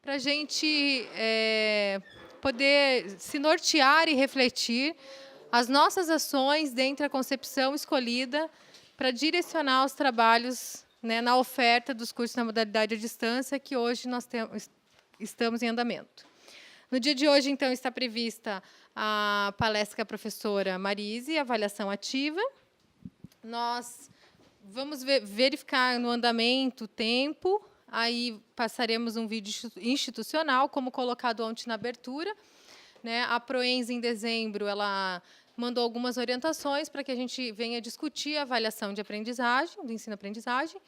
para a gente poder se nortear e refletir as nossas ações dentro da concepção escolhida para direcionar os trabalhos, né, na oferta dos cursos na modalidade à distância que hoje nós estamos em andamento. No dia de hoje, então, está prevista a palestra da professora Marise, avaliação ativa. Nós vamos verificar no andamento o tempo, aí passaremos um vídeo institucional, como colocado ontem na abertura, né? A Proense, em dezembro, ela mandou algumas orientações para que a gente venha discutir a avaliação de aprendizagem, do ensino-aprendizagem,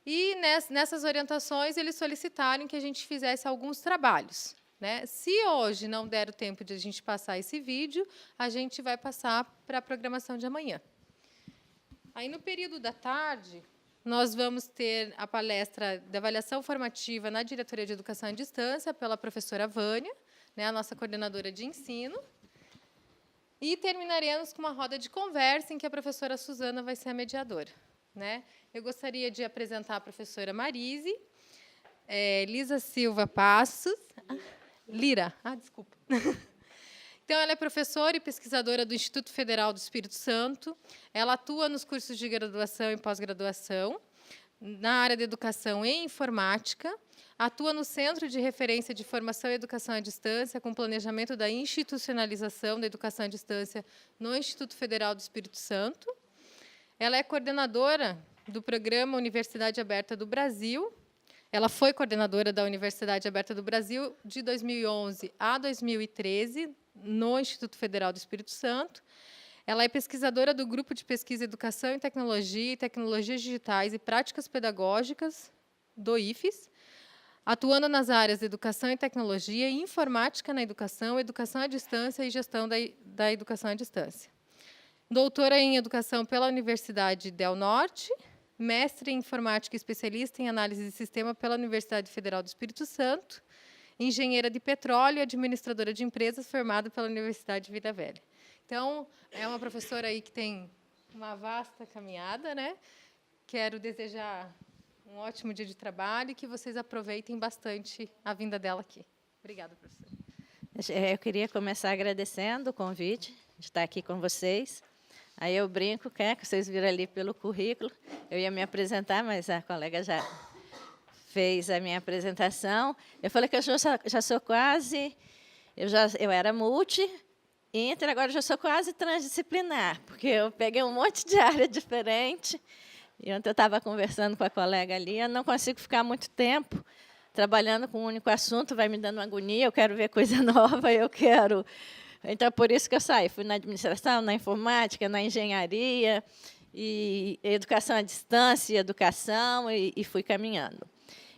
e nessas orientações eles solicitaram que a gente fizesse alguns trabalhos, né? Se hoje não der o tempo de a gente passar esse vídeo, a gente vai passar para a programação de amanhã. Aí, no período da tarde, nós vamos ter a palestra de avaliação formativa na Diretoria de Educação à Distância, pela professora Vânia, né, a nossa coordenadora de ensino. E terminaremos com uma roda de conversa em que a professora Suzana vai ser a mediadora, né? Eu gostaria de apresentar a professora Marise, Lisa Silva Passos. Lira, desculpa. Então, ela é professora e pesquisadora do Instituto Federal do Espírito Santo. Ela atua nos cursos de graduação e pós-graduação, na área de educação e informática. Atua no Centro de Referência de Formação e Educação à Distância, com planejamento da institucionalização da educação à distância no Instituto Federal do Espírito Santo. Ela é coordenadora do programa Universidade Aberta do Brasil. Ela foi coordenadora da Universidade Aberta do Brasil de 2011 a 2013, no Instituto Federal do Espírito Santo. Ela é pesquisadora do Grupo de Pesquisa Educação e Tecnologias Digitais e Práticas Pedagógicas, do IFES, atuando nas áreas de Educação e Tecnologia, Informática na Educação, Educação à Distância e Gestão da Educação à Distância. Doutora em Educação pela Universidade Del Norte, mestre em Informática e especialista em Análise de Sistema pela Universidade Federal do Espírito Santo, engenheira de petróleo e administradora de empresas formada pela Universidade de Vila Velha. Então, é uma professora aí que tem uma vasta caminhada, né? Quero desejar um ótimo dia de trabalho e que vocês aproveitem bastante a vinda dela aqui. Obrigada, professora. Eu queria começar agradecendo o convite de estar aqui com vocês. Aí eu brinco, que vocês viram ali pelo currículo, eu ia me apresentar, mas a colega já fez a minha apresentação. Eu falei que eu já sou quase... Eu era multi, inter, agora já sou quase transdisciplinar, porque eu peguei um monte de área diferente. E ontem eu estava conversando com a colega ali, eu não consigo ficar muito tempo trabalhando com um único assunto, vai me dando uma agonia, eu quero ver coisa nova, eu quero... Então, por isso que eu saí. Fui na administração, na informática, na engenharia, e educação à distância, educação, e fui caminhando.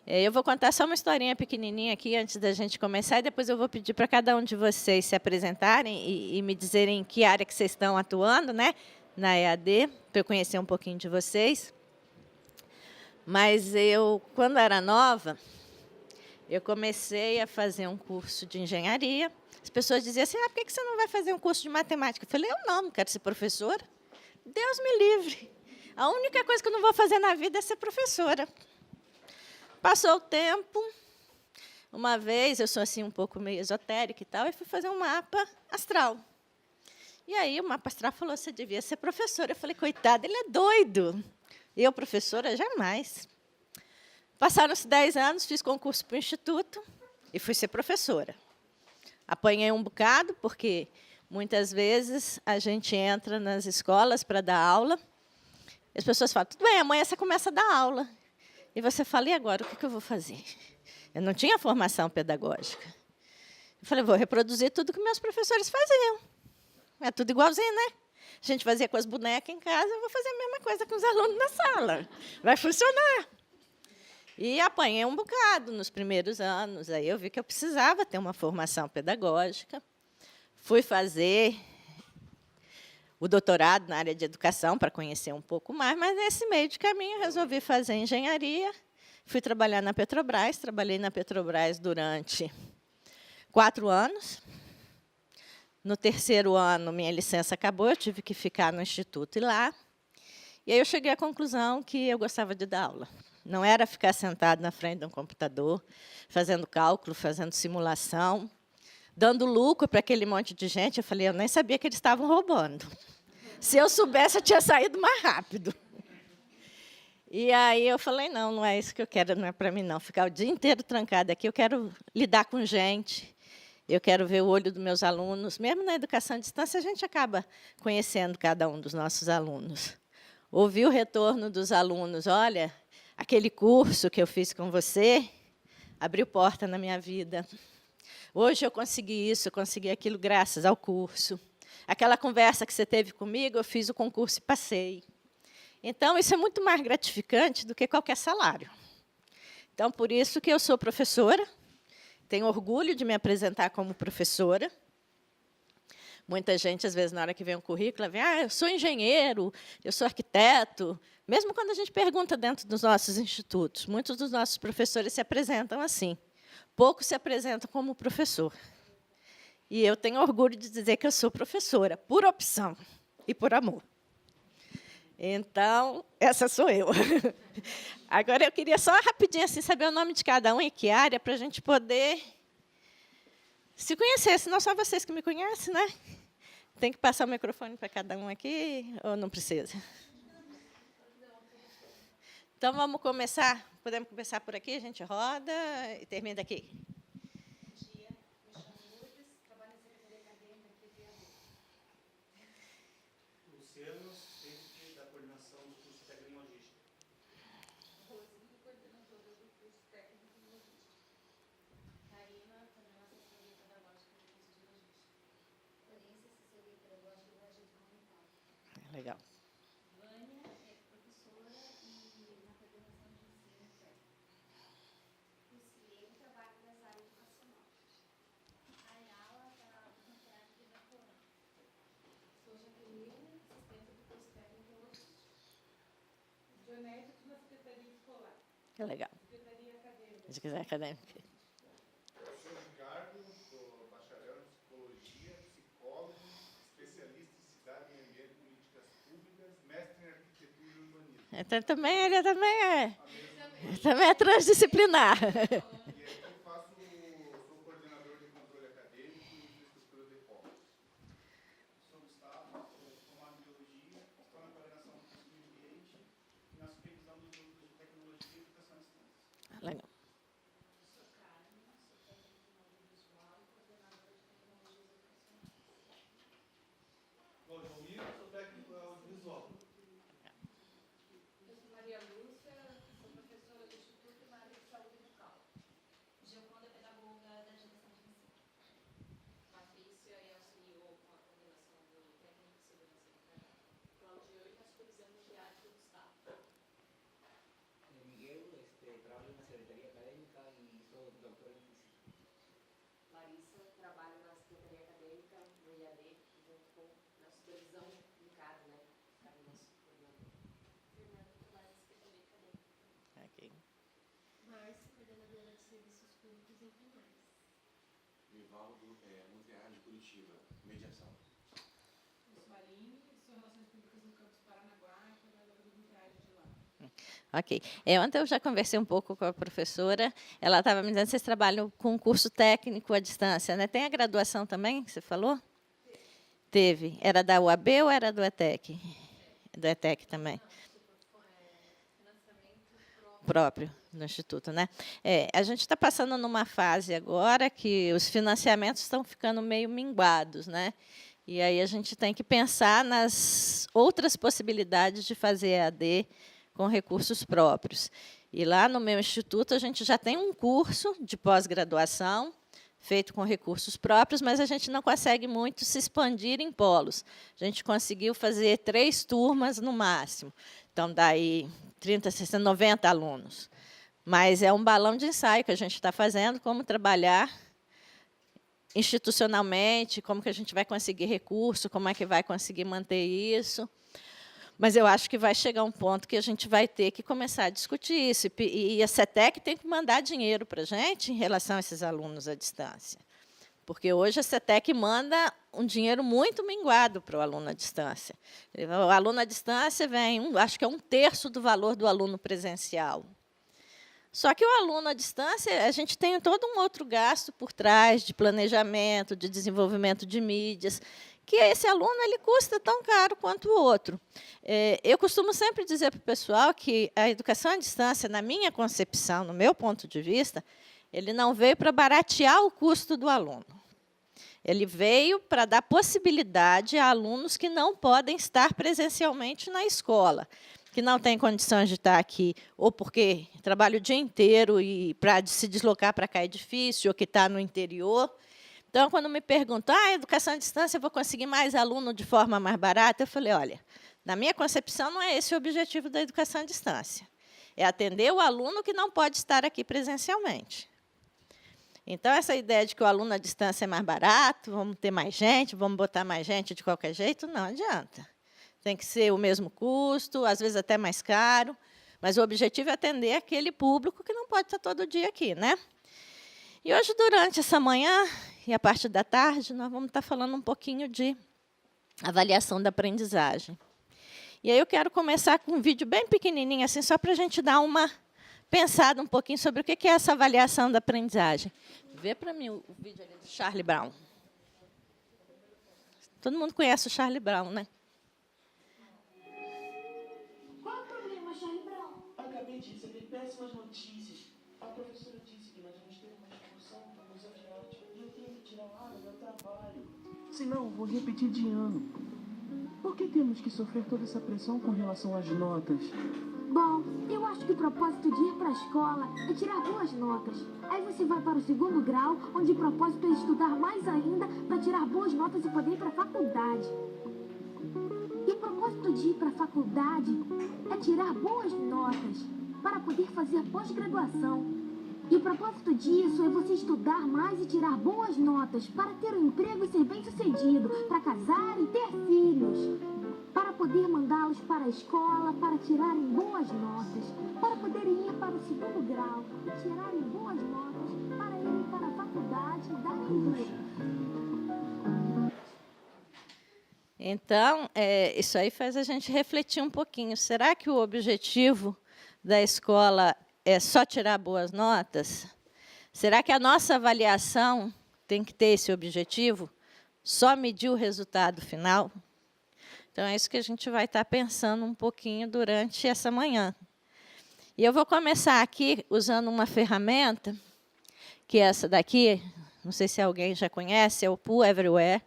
Eu vou contar só uma historinha pequenininha aqui, antes da gente começar, e depois eu vou pedir para cada um de vocês se apresentarem e me dizerem em que área que vocês estão atuando, né, na EAD, para eu conhecer um pouquinho de vocês. Mas eu, quando era nova, eu comecei a fazer um curso de engenharia. As pessoas diziam assim, por que você não vai fazer um curso de matemática? Eu falei, eu não quero ser professora. Deus me livre. A única coisa que eu não vou fazer na vida é ser professora. Passou o tempo, uma vez, eu sou assim um pouco meio esotérica e tal, e fui fazer um mapa astral. E aí o mapa astral falou, você devia ser professora. Eu falei, coitada, ele é doido. Eu, professora, jamais. Passaram-se 10 anos, fiz concurso para o Instituto e fui ser professora. Apanhei um bocado, porque muitas vezes a gente entra nas escolas para dar aula, e as pessoas falam, tudo bem, amanhã você começa a dar aula. E você fala, e agora, o que eu vou fazer? Eu não tinha formação pedagógica. Eu falei, vou reproduzir tudo que meus professores faziam. É tudo igualzinho, né? A gente fazia com as bonecas em casa, eu vou fazer a mesma coisa com os alunos na sala. Vai funcionar. E apanhei um bocado nos primeiros anos. Aí eu vi que eu precisava ter uma formação pedagógica. Fui fazer o doutorado na área de educação para conhecer um pouco mais, mas, nesse meio de caminho, resolvi fazer engenharia. Fui trabalhar na Petrobras. Trabalhei na Petrobras durante 4 anos. No 3º ano, minha licença acabou, eu tive que ficar no Instituto e lá. E aí eu cheguei à conclusão que eu gostava de dar aula. Não era ficar sentado na frente de um computador, fazendo cálculo, fazendo simulação, dando lucro para aquele monte de gente. Eu falei, eu nem sabia que eles estavam roubando. Se eu soubesse, eu tinha saído mais rápido. E aí eu falei, não, não é isso que eu quero, não é para mim, não. Ficar o dia inteiro trancada aqui, eu quero lidar com gente, eu quero ver o olho dos meus alunos. Mesmo na educação à distância, a gente acaba conhecendo cada um dos nossos alunos. Ouvir o retorno dos alunos, olha, aquele curso que eu fiz com você abriu porta na minha vida. Hoje eu consegui isso, eu consegui aquilo graças ao curso. Aquela conversa que você teve comigo, eu fiz o concurso e passei. Então, isso é muito mais gratificante do que qualquer salário. Então, por isso que eu sou professora, tenho orgulho de me apresentar como professora. Muita gente, às vezes, na hora que vem um currículo, vem, eu sou engenheiro, eu sou arquiteto. Mesmo quando a gente pergunta dentro dos nossos institutos, muitos dos nossos professores se apresentam assim. Poucos se apresentam como professor. E eu tenho orgulho de dizer que eu sou professora, por opção e por amor. Então, essa sou eu. Agora, eu queria só rapidinho assim, saber o nome de cada um e que área, para a gente poder se conhecer, senão só vocês que me conhecem, né? Tem que passar o microfone para cada um aqui, ou não precisa? Então, vamos começar. Podemos começar por aqui, a gente roda e termina aqui. Legal. Vânia é professora e na coordenação de ensino técnico. Luciene trabalha nessa área educacional. A Ayala está na prática da Coran. Sou Jaqueline, assistente do curso técnico em logística. Dionésia, na secretaria escolar. Que legal. Secretaria acadêmica. Se quiser acadêmica. Sou Ricardo, sou bacharel em psicologia, psicólogo, especialista em cidade, meio ambiente, políticas públicas, mestre em arquitetura e urbanismo. Então, ele também é transdisciplinar. E aqui sou coordenador de controle acadêmico e infraestrutura de povos. Sou Gustavo, sou formado em biologia, estou na coordenação do curso de meio ambiente e na supervisão dos grupos de tecnologia e educação à distância. Legal. Sou Carmen, sou técnica em audiovisual e coordenadora de tecnologias educacionais. Bom, João, sou técnico audiovisual. Eu sou Maria Lúcia, sou professora do Instituto na área de saúde bucal. Gioconda, pedagoga da geração de ensino. Patrícia e auxiliou com a coordenação do técnico de segurança do trabalho. Cláudia, eu faço supervisão de diário do Gustavo. Miguel, trabajo en la Secretaría Académica y soy doctor en física. Larissa, trabalho na Secretaria Acadêmica, no IAD, junto com na supervisão do CAD, né? CAD, nosso coordenador. Fernanda, trabalho na Secretaria Acadêmica. Ok. Márcia, coordenadora de serviços públicos em Pinhais. Vivaldo, Monterrey, de Curitiba, mediação. Eu sou Aline, sou Relações Públicas no campus Paranaguá, coordenadora do Vitário de lá. Ok. Ontem eu já conversei um pouco com a professora. Ela estava me dizendo que vocês trabalham com curso técnico à distância, né? Tem a graduação também, que você falou? Teve. Era da UAB ou era do ETEC? Do ETEC também. Próprio do Instituto, né? A gente está passando numa fase agora que os financiamentos estão ficando meio minguados, né? E aí a gente tem que pensar nas outras possibilidades de fazer EAD com recursos próprios. E lá no meu instituto a gente já tem um curso de pós-graduação feito com recursos próprios, mas a gente não consegue muito se expandir em polos. A gente conseguiu fazer 3 turmas no máximo. Então, daí 30, 60, 90 alunos. Mas é um balão de ensaio que a gente está fazendo, como trabalhar institucionalmente, como que a gente vai conseguir recurso, como é que vai conseguir manter isso. Mas eu acho que vai chegar um ponto que a gente vai ter que começar a discutir isso. E a CETEC tem que mandar dinheiro para a gente em relação a esses alunos à distância. Porque hoje a CETEC manda um dinheiro muito minguado para o aluno à distância. O aluno à distância vem, acho que é 1/3 do valor do aluno presencial. Só que o aluno à distância, a gente tem todo um outro gasto por trás de planejamento, de desenvolvimento de mídias, que esse aluno ele custa tão caro quanto o outro. Eu costumo sempre dizer para o pessoal que a educação à distância, na minha concepção, no meu ponto de vista, ele não veio para baratear o custo do aluno. Ele veio para dar possibilidade a alunos que não podem estar presencialmente na escola, que não têm condições de estar aqui, ou porque trabalha o dia inteiro e para se deslocar para cá é difícil, ou que está no interior. Então, quando me perguntam, a educação à distância, eu vou conseguir mais aluno de forma mais barata? Eu falei, olha, na minha concepção, não é esse o objetivo da educação à distância. É atender o aluno que não pode estar aqui presencialmente. Então, essa ideia de que o aluno à distância é mais barato, vamos ter mais gente, vamos botar mais gente de qualquer jeito, não adianta. Tem que ser o mesmo custo, às vezes até mais caro, mas o objetivo é atender aquele público que não pode estar todo dia aqui, né? E hoje, durante essa manhã e a parte da tarde, nós vamos estar falando um pouquinho de avaliação da aprendizagem. E aí eu quero começar com um vídeo bem pequenininho, assim, só para a gente dar uma pensada um pouquinho sobre o que é essa avaliação da aprendizagem. Vê para mim o vídeo ali do Charlie Brown. Todo mundo conhece o Charlie Brown, né? Qual é o problema, Charlie Brown? Acabei de receber péssimas notícias. A professora disse que nós vamos ter uma discussão para nos aviar e eu tenho que tirar a do meu trabalho. Senão, vou repetir de ano. Por que temos que sofrer toda essa pressão com relação às notas? Bom, eu acho que o propósito de ir para a escola é tirar boas notas. Aí você vai para o 2º grau, onde o propósito é estudar mais ainda para tirar boas notas e poder ir para a faculdade. E o propósito de ir para a faculdade é tirar boas notas para poder fazer pós-graduação. E o propósito disso é você estudar mais e tirar boas notas para ter um emprego e ser bem-sucedido, para casar e ter filhos, para poder mandá-los para a escola, para tirarem boas notas, para poderem ir para o 2º grau e tirarem boas notas, para irem para a faculdade e darem emprego. Então, isso aí faz a gente refletir um pouquinho. Será que o objetivo da escola é só tirar boas notas? Será que a nossa avaliação tem que ter esse objetivo? Só medir o resultado final? Então, é isso que a gente vai estar pensando um pouquinho durante essa manhã. E eu vou começar aqui usando uma ferramenta, que é essa daqui, não sei se alguém já conhece, é o Pool Everywhere.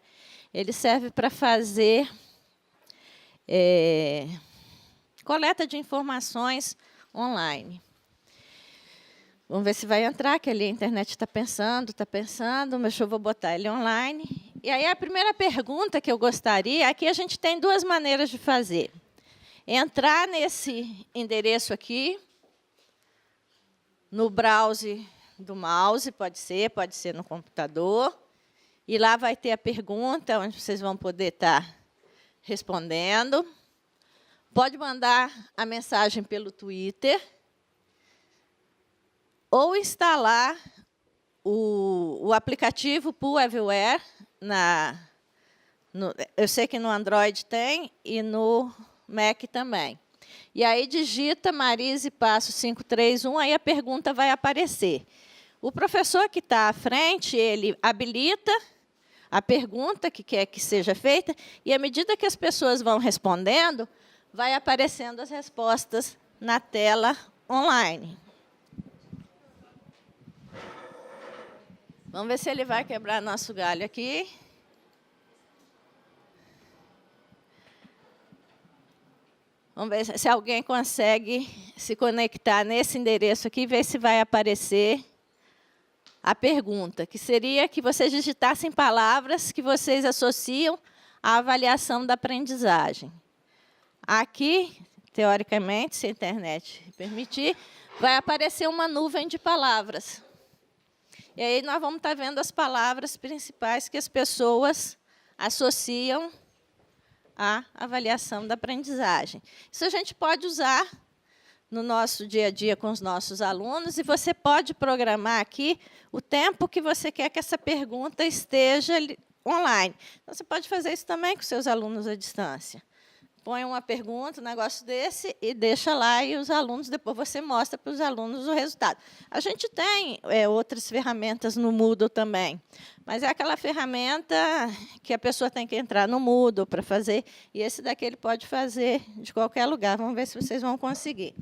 Ele serve para fazer coleta de informações online. Vamos ver se vai entrar, que ali a internet está pensando, mas eu vou botar ele online. E aí a primeira pergunta que eu gostaria, aqui a gente tem duas maneiras de fazer. Entrar nesse endereço aqui, no browser do mouse, pode ser no computador, e lá vai ter a pergunta, onde vocês vão poder estar respondendo. Pode mandar a mensagem pelo Twitter, ou instalar o aplicativo Pool Everywhere. Eu sei que no Android tem e no Mac também. E aí digita Marise Passo 531, aí a pergunta vai aparecer. O professor que está à frente, ele habilita a pergunta que quer que seja feita, e à medida que as pessoas vão respondendo, vai aparecendo as respostas na tela online. Vamos ver se ele vai quebrar nosso galho aqui. Vamos ver se alguém consegue se conectar nesse endereço aqui e ver se vai aparecer a pergunta, que seria que vocês digitassem palavras que vocês associam à avaliação da aprendizagem. Aqui, teoricamente, se a internet permitir, vai aparecer uma nuvem de palavras. E aí nós vamos estar vendo as palavras principais que as pessoas associam à avaliação da aprendizagem. Isso a gente pode usar no nosso dia a dia com os nossos alunos, e você pode programar aqui o tempo que você quer que essa pergunta esteja online. Então, você pode fazer isso também com seus alunos à distância. põe uma pergunta, um negócio desse, e deixa lá, e os alunos, depois você mostra para os alunos o resultado. A gente tem outras ferramentas no Moodle também, mas é aquela ferramenta que a pessoa tem que entrar no Moodle para fazer, e esse daqui ele pode fazer de qualquer lugar. Vamos ver se vocês vão conseguir.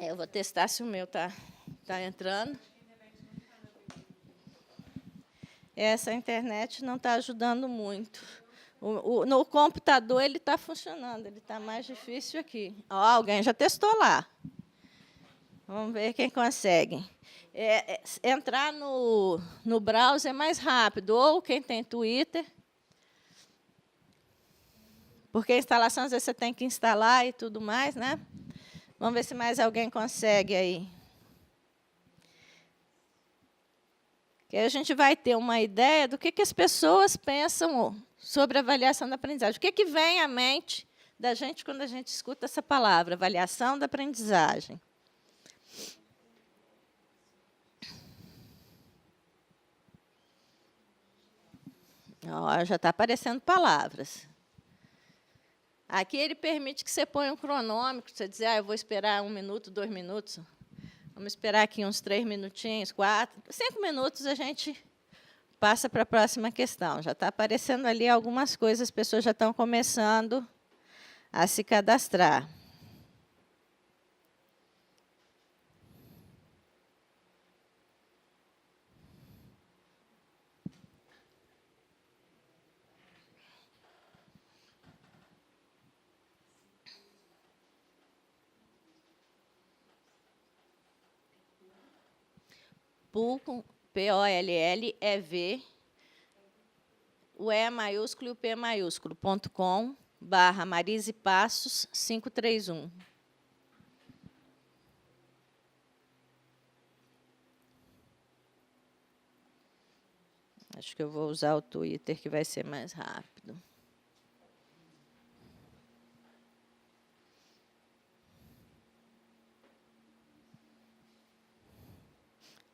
Eu vou testar se o meu está entrando. Essa internet não está ajudando muito. No computador ele está funcionando, ele está mais difícil aqui. Ó, alguém já testou lá. Vamos ver quem consegue. Entrar no browser é mais rápido, ou quem tem Twitter, porque a instalação, às vezes, você tem que instalar e tudo mais, né? Vamos ver se mais alguém consegue aí. Que aí a gente vai ter uma ideia do que as pessoas pensam sobre a avaliação da aprendizagem. O que vem à mente da gente quando a gente escuta essa palavra, avaliação da aprendizagem? Ó, já está aparecendo palavras. Aqui ele permite que você ponha um cronômetro, você dizer, eu vou esperar 1 minuto, 2 minutos. Vamos esperar aqui uns 3 minutinhos, 4, 5 minutos, a gente passa para a próxima questão. Já está aparecendo ali algumas coisas, as pessoas já estão começando a se cadastrar. PULL, P-O-L-L-E-V, o E maiúsculo e o P maiúsculo, .com/Marise Passos 531. Acho que eu vou usar o Twitter, que vai ser mais rápido.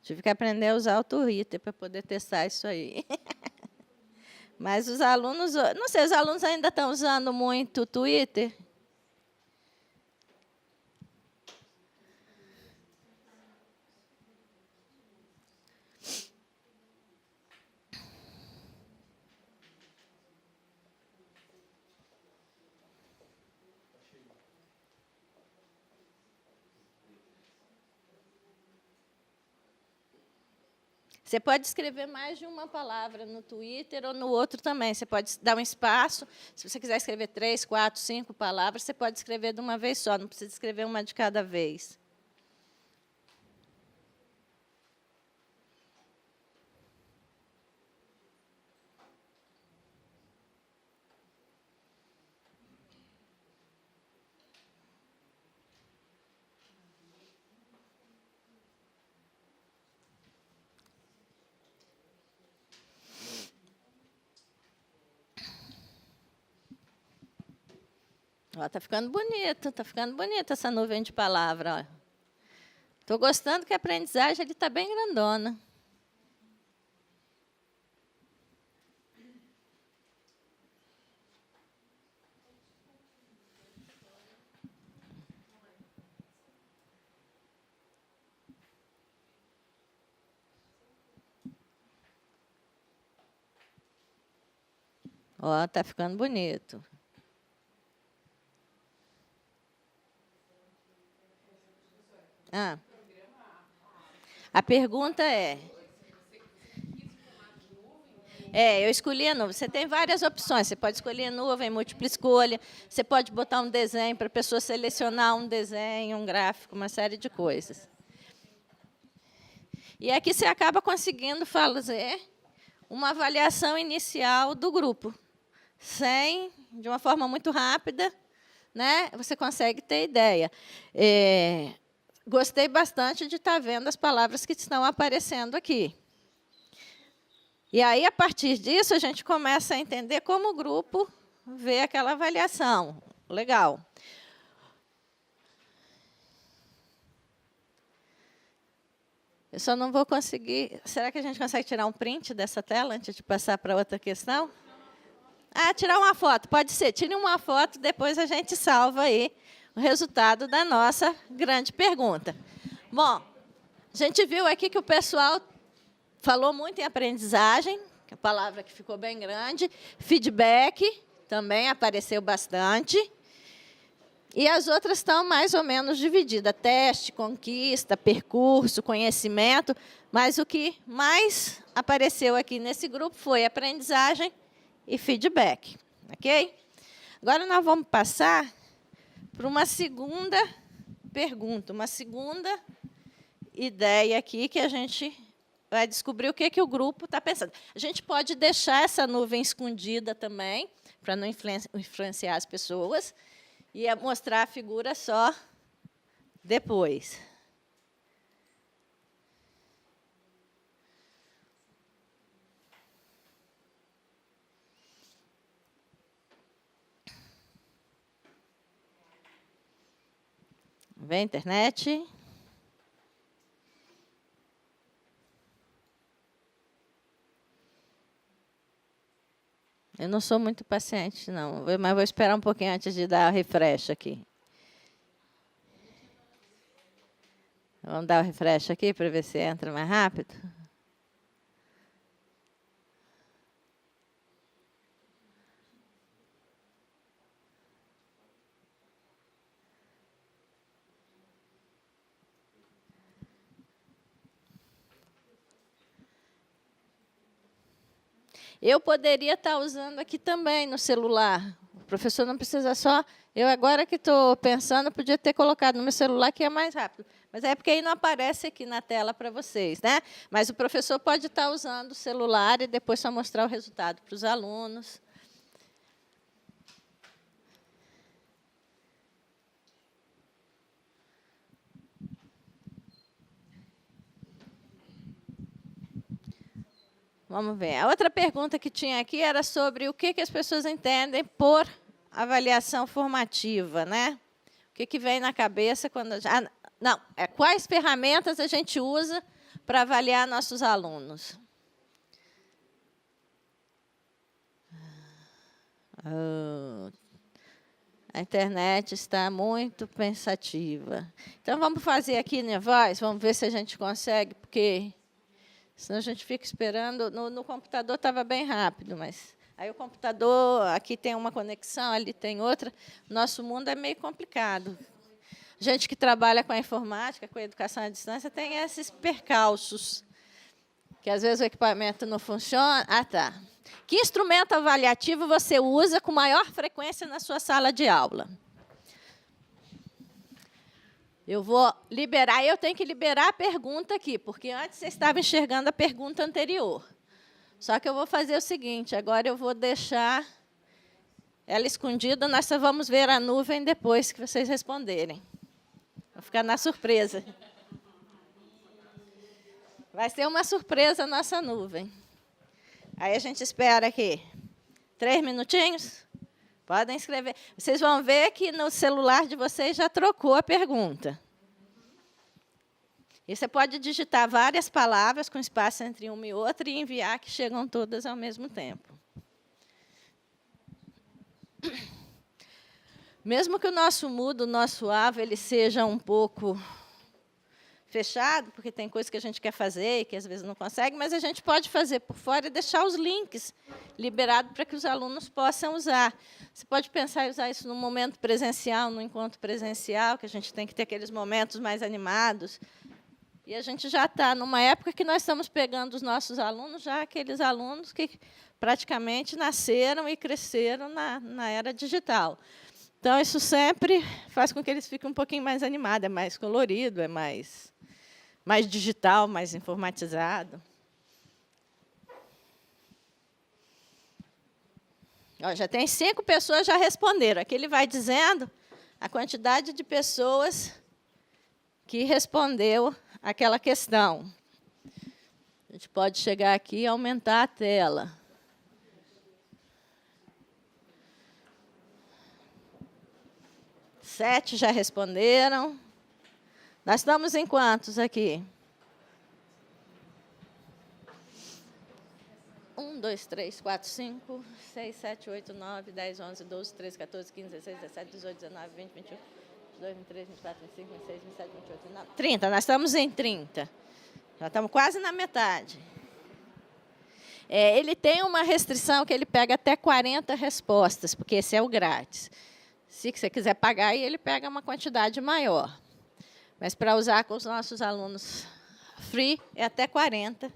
Tive que aprender a usar o Twitter para poder testar isso aí. Mas os alunos, não sei, os alunos ainda estão usando muito o Twitter? Você pode escrever mais de uma palavra no Twitter ou no outro também. Você pode dar um espaço. Se você quiser escrever 3, 4, 5 palavras, você pode escrever de uma vez só, não precisa escrever uma de cada vez. Está ficando bonito, está ficando bonita essa nuvem de palavra. Estou gostando que a aprendizagem está bem grandona. Está ficando bonito. A pergunta eu escolhi a nuvem. Você tem várias opções. Você pode escolher nuvem, múltipla escolha. Você pode botar um desenho para a pessoa selecionar um desenho, um gráfico, uma série de coisas. E aqui você acaba conseguindo fazer uma avaliação inicial do grupo. De uma forma muito rápida, né, você consegue ter ideia. Gostei bastante de estar vendo as palavras que estão aparecendo aqui. E aí, a partir disso, a gente começa a entender como o grupo vê aquela avaliação. Legal. Eu só não vou conseguir... Será que a gente consegue tirar um print dessa tela antes de passar para outra questão? Ah, tirar uma foto, pode ser. Tire uma foto, depois a gente salva aí o resultado da nossa grande pergunta. Bom, a gente viu aqui que o pessoal falou muito em aprendizagem, que é a palavra que ficou bem grande, feedback também apareceu bastante, e as outras estão mais ou menos divididas, teste, conquista, percurso, conhecimento, mas o que mais apareceu aqui nesse grupo foi aprendizagem e feedback, ok? Agora nós vamos passar para uma segunda pergunta, uma segunda ideia aqui que a gente vai descobrir o que o grupo está pensando. A gente pode deixar essa nuvem escondida também, para não influenciar as pessoas, e mostrar a figura só depois. Vem, internet. Eu não sou muito paciente, não, mas vou esperar um pouquinho antes de dar o refresh aqui. Vamos dar o refresh aqui para ver se entra mais rápido. Eu poderia estar usando aqui também no celular. O professor não precisa só... Eu, agora que estou pensando, podia ter colocado no meu celular, que é mais rápido. Mas é porque aí não aparece aqui na tela para vocês, né? Mas o professor pode estar usando o celular e depois só mostrar o resultado para os alunos. Vamos ver. A outra pergunta que tinha aqui era sobre o que as pessoas entendem por avaliação formativa, né? O que vem na cabeça quando... não, quais ferramentas a gente usa para avaliar nossos alunos? A internet está muito pensativa. Então, vamos fazer aqui na voz, vamos ver se a gente consegue, porque... senão a gente fica esperando. No computador estava bem rápido, mas aí o computador, aqui tem uma conexão, ali tem outra. Nosso mundo é meio complicado. Gente que trabalha com a informática, com a educação à distância, tem esses percalços, que às vezes o equipamento não funciona. Ah, tá. Que instrumento avaliativo você usa com maior frequência na sua sala de aula? Eu vou liberar, eu tenho que liberar a pergunta aqui, porque antes você estava enxergando a pergunta anterior. Só que eu vou fazer o seguinte, agora eu vou deixar ela escondida, nós só vamos ver a nuvem depois que vocês responderem. Vou ficar na surpresa. Vai ser uma surpresa a nossa nuvem. Aí a gente espera aqui 3 minutinhos. Podem escrever. Vocês vão ver que no celular de vocês já trocou a pergunta. E você pode digitar várias palavras com espaço entre uma e outra e enviar, que chegam todas ao mesmo tempo. Mesmo que o nosso mudo, o nosso AVA, ele seja um pouco fechado, porque tem coisas que a gente quer fazer e que às vezes não consegue, mas a gente pode fazer por fora e deixar os links liberados para que os alunos possam usar. Você pode pensar em usar isso no momento presencial, no encontro presencial, que a gente tem que ter aqueles momentos mais animados. E a gente já está numa época que nós estamos pegando os nossos alunos, já aqueles alunos que praticamente nasceram e cresceram na era digital. Então, isso sempre faz com que eles fiquem um pouquinho mais animados, é mais colorido, é mais digital, mais informatizado. Ó, já tem 5 pessoas já responderam. Aqui ele vai dizendo a quantidade de pessoas que respondeu aquela questão. A gente pode chegar aqui e aumentar a tela. Sete já responderam. Nós estamos em quantos aqui? 1, 2, 3, 4, 5, 6, 7, 8, 9, 10, 11, 12, 13, 14, 15, 16, 17, 18, 19, 20, 21, 22, 23, 24, 25, 26, 27, 28, 29, 30. Nós estamos em 30. Já estamos quase na metade. Ele tem uma restrição que ele pega até 40 respostas, porque esse é o grátis. Se você quiser pagar, aí ele pega uma quantidade maior. Mas para usar com os nossos alunos free, é até 40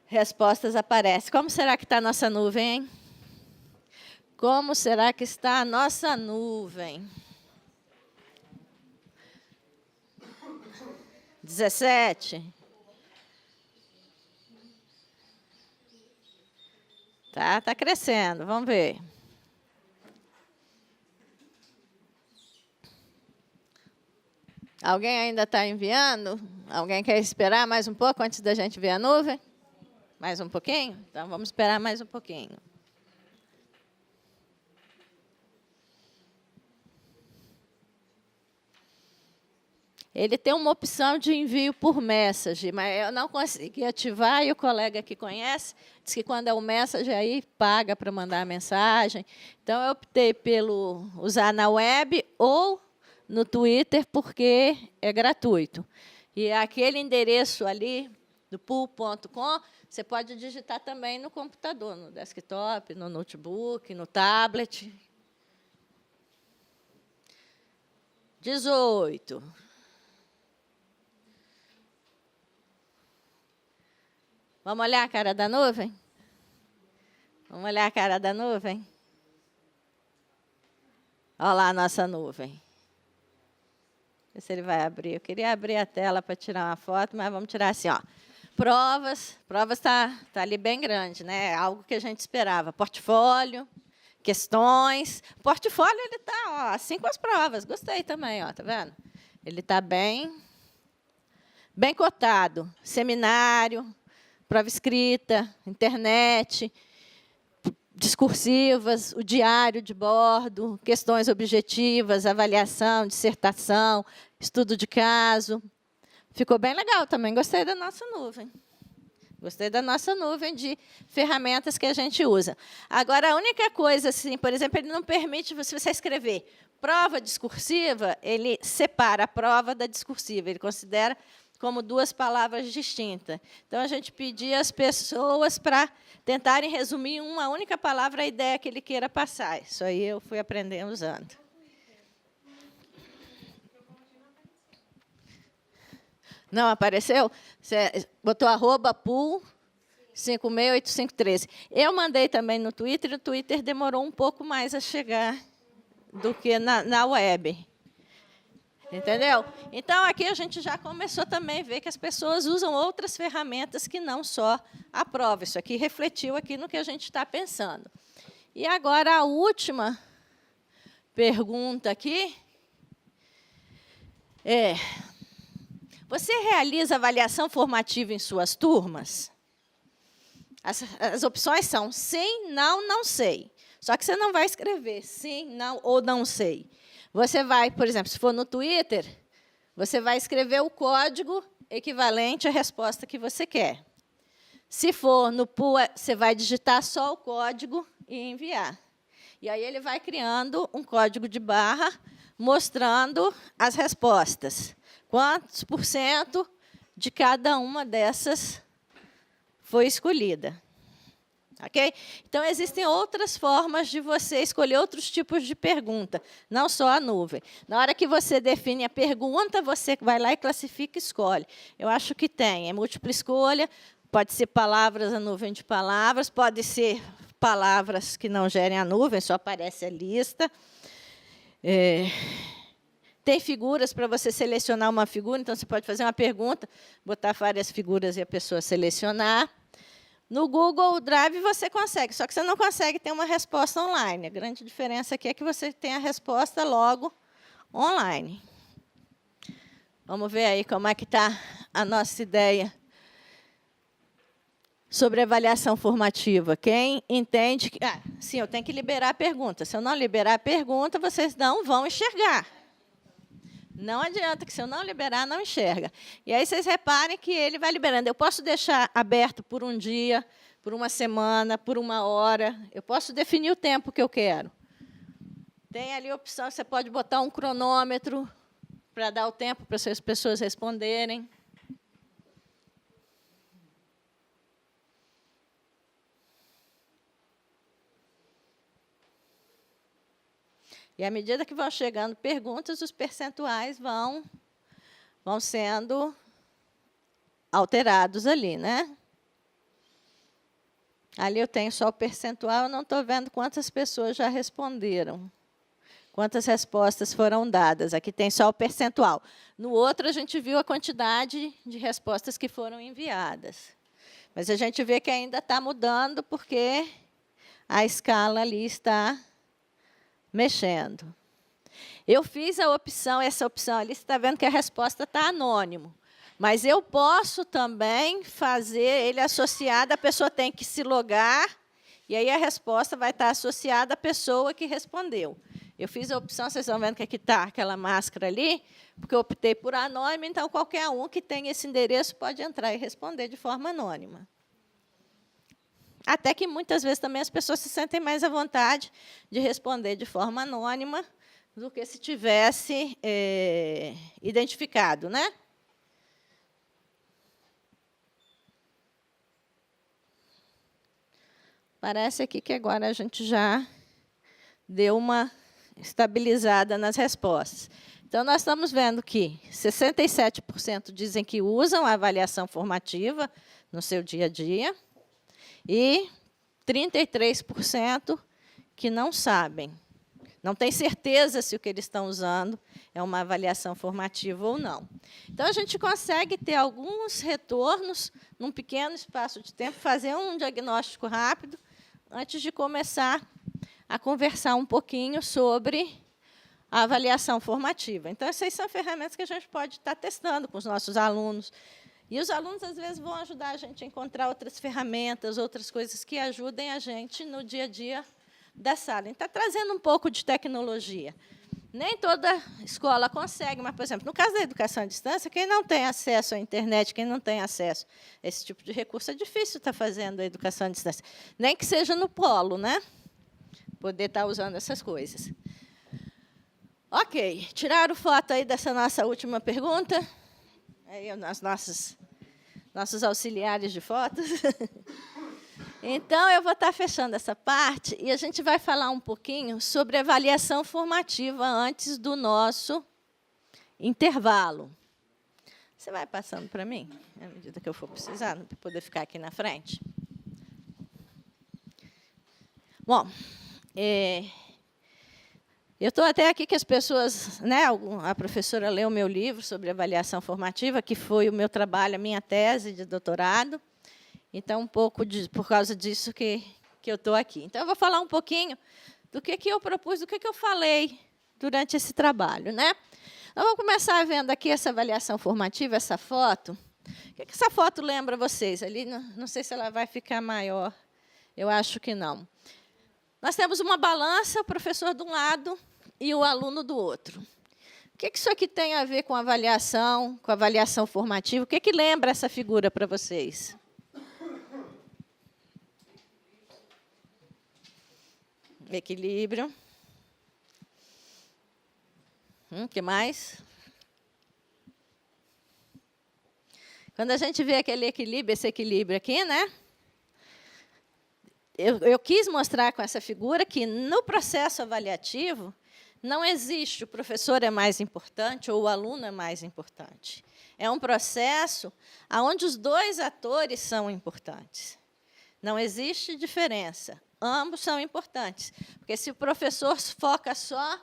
respostas aparecem. Como será que está a nossa nuvem, hein? Como será que está a nossa nuvem? 17. Tá crescendo, vamos ver. Alguém ainda está enviando? Alguém quer esperar mais um pouco antes da gente ver a nuvem? Mais um pouquinho? Então, vamos esperar mais um pouquinho. Ele tem uma opção de envio por message, mas eu não consegui ativar, e o colega que conhece diz que quando é o message, aí paga para mandar a mensagem. Então, eu optei pelo usar na web ou no Twitter, porque é gratuito. E aquele endereço ali, do pool.com, você pode digitar também no computador, no desktop, no notebook, no tablet. 18. Vamos olhar a cara da nuvem? Vamos olhar a cara da nuvem? Olha lá a nossa nuvem. Ver se ele vai abrir. Eu queria abrir a tela para tirar uma foto, mas vamos tirar assim, ó. Provas está ali bem grande, né? Algo que a gente esperava. Portfólio, questões. Portfólio, ele está assim com as provas. Gostei também, ó, tá vendo? Ele está bem cotado. Seminário, prova escrita, internet, discursivas, o diário de bordo, questões objetivas, avaliação, dissertação, estudo de caso. Ficou bem legal também, gostei da nossa nuvem. Gostei da nossa nuvem de ferramentas que a gente usa. Agora, a única coisa, assim, por exemplo, ele não permite você escrever prova discursiva, ele separa a prova da discursiva, ele considera como duas palavras distintas. Então, a gente pedia às pessoas para tentarem resumir em uma única palavra a ideia que ele queira passar. Isso aí eu fui aprendendo usando. Não apareceu? Você botou @pool 568513. Eu mandei também no Twitter, e o Twitter demorou um pouco mais a chegar do que na web. Entendeu? Então, aqui a gente já começou também a ver que as pessoas usam outras ferramentas que não só a prova. Isso aqui refletiu aqui no que a gente está pensando. E agora, a última pergunta aqui é: você realiza avaliação formativa em suas turmas? As opções são sim, não, não sei. Só que você não vai escrever sim, não ou não sei. Você vai, por exemplo, se for no Twitter, você vai escrever o código equivalente à resposta que você quer. Se for no pool, você vai digitar só o código e enviar. E aí ele vai criando um código de barra mostrando as respostas. Quantos % de cada uma dessas foi escolhida. Okay? Então, existem outras formas de você escolher outros tipos de pergunta, não só a nuvem. Na hora que você define a pergunta, você vai lá e classifica e escolhe. Eu acho que tem. É múltipla escolha, pode ser palavras, a nuvem de palavras, pode ser palavras que não gerem a nuvem, só aparece a lista. Tem figuras para você selecionar uma figura, então você pode fazer uma pergunta, botar várias figuras e a pessoa selecionar. No Google Drive você consegue, só que você não consegue ter uma resposta online. A grande diferença aqui é que você tem a resposta logo online. Vamos ver aí como é que está a nossa ideia sobre avaliação formativa. Quem entende que... sim, eu tenho que liberar a pergunta. Se eu não liberar a pergunta, vocês não vão enxergar. Não adianta, que se eu não liberar, não enxerga. E aí vocês reparem que ele vai liberando. Eu posso deixar aberto por um dia, por uma semana, por uma hora. Eu posso definir o tempo que eu quero. Tem ali a opção, você pode botar um cronômetro para dar o tempo para as pessoas responderem. E, à medida que vão chegando perguntas, os percentuais vão sendo alterados ali, né? Ali eu tenho só o percentual, eu não estou vendo quantas pessoas já responderam, quantas respostas foram dadas. Aqui tem só o percentual. No outro, a gente viu a quantidade de respostas que foram enviadas. Mas a gente vê que ainda está mudando, porque a escala ali está mexendo. Eu fiz a opção, essa opção ali, você está vendo que a resposta está anônimo. Mas eu posso também fazer ele associado, a pessoa tem que se logar, e aí a resposta vai estar associada à pessoa que respondeu. Eu fiz a opção, vocês estão vendo que aqui está aquela máscara ali, porque eu optei por anônimo, então qualquer um que tenha esse endereço pode entrar e responder de forma anônima. Até que, muitas vezes, também as pessoas se sentem mais à vontade de responder de forma anônima do que se tivesse identificado, né? Parece aqui que agora a gente já deu uma estabilizada nas respostas. Então, nós estamos vendo que 67% dizem que usam a avaliação formativa no seu dia a dia, e 33% que não sabem, não têm certeza se o que eles estão usando é uma avaliação formativa ou não. Então, a gente consegue ter alguns retornos num pequeno espaço de tempo, fazer um diagnóstico rápido, antes de começar a conversar um pouquinho sobre a avaliação formativa. Então, essas são ferramentas que a gente pode estar testando com os nossos alunos. E os alunos, às vezes, vão ajudar a gente a encontrar outras ferramentas, outras coisas que ajudem a gente no dia a dia da sala. Então, está trazendo um pouco de tecnologia. Nem toda escola consegue, mas, por exemplo, no caso da educação à distância, quem não tem acesso à internet, quem não tem acesso a esse tipo de recurso, é difícil estar fazendo a educação à distância. Nem que seja no polo, né? Poder estar usando essas coisas. Ok, tiraram foto aí dessa nossa última pergunta? Aí, os nossos auxiliares de fotos. Então, eu vou estar fechando essa parte e a gente vai falar um pouquinho sobre avaliação formativa antes do nosso intervalo. Você vai passando para mim, à medida que eu for precisar, para poder ficar aqui na frente? Bom, eu estou até aqui que as pessoas, né, a professora leu o meu livro sobre avaliação formativa, que foi o meu trabalho, a minha tese de doutorado. Então, um pouco por causa disso que eu estou aqui. Então, eu vou falar um pouquinho do que eu propus, do que eu falei durante esse trabalho, né? Nós vamos começar vendo aqui essa avaliação formativa, essa foto. O que essa foto lembra vocês? Ali, não sei se ela vai ficar maior, eu acho que não. Nós temos uma balança, o professor de um lado e o aluno do outro. O que isso aqui tem a ver com avaliação formativa? O que lembra essa figura para vocês? Equilíbrio. O que mais? Quando a gente vê aquele equilíbrio, esse equilíbrio aqui, né? Eu quis mostrar com essa figura que, no processo avaliativo, não existe o professor é mais importante ou o aluno é mais importante. É um processo onde os dois atores são importantes. Não existe diferença. Ambos são importantes. Porque, se o professor foca só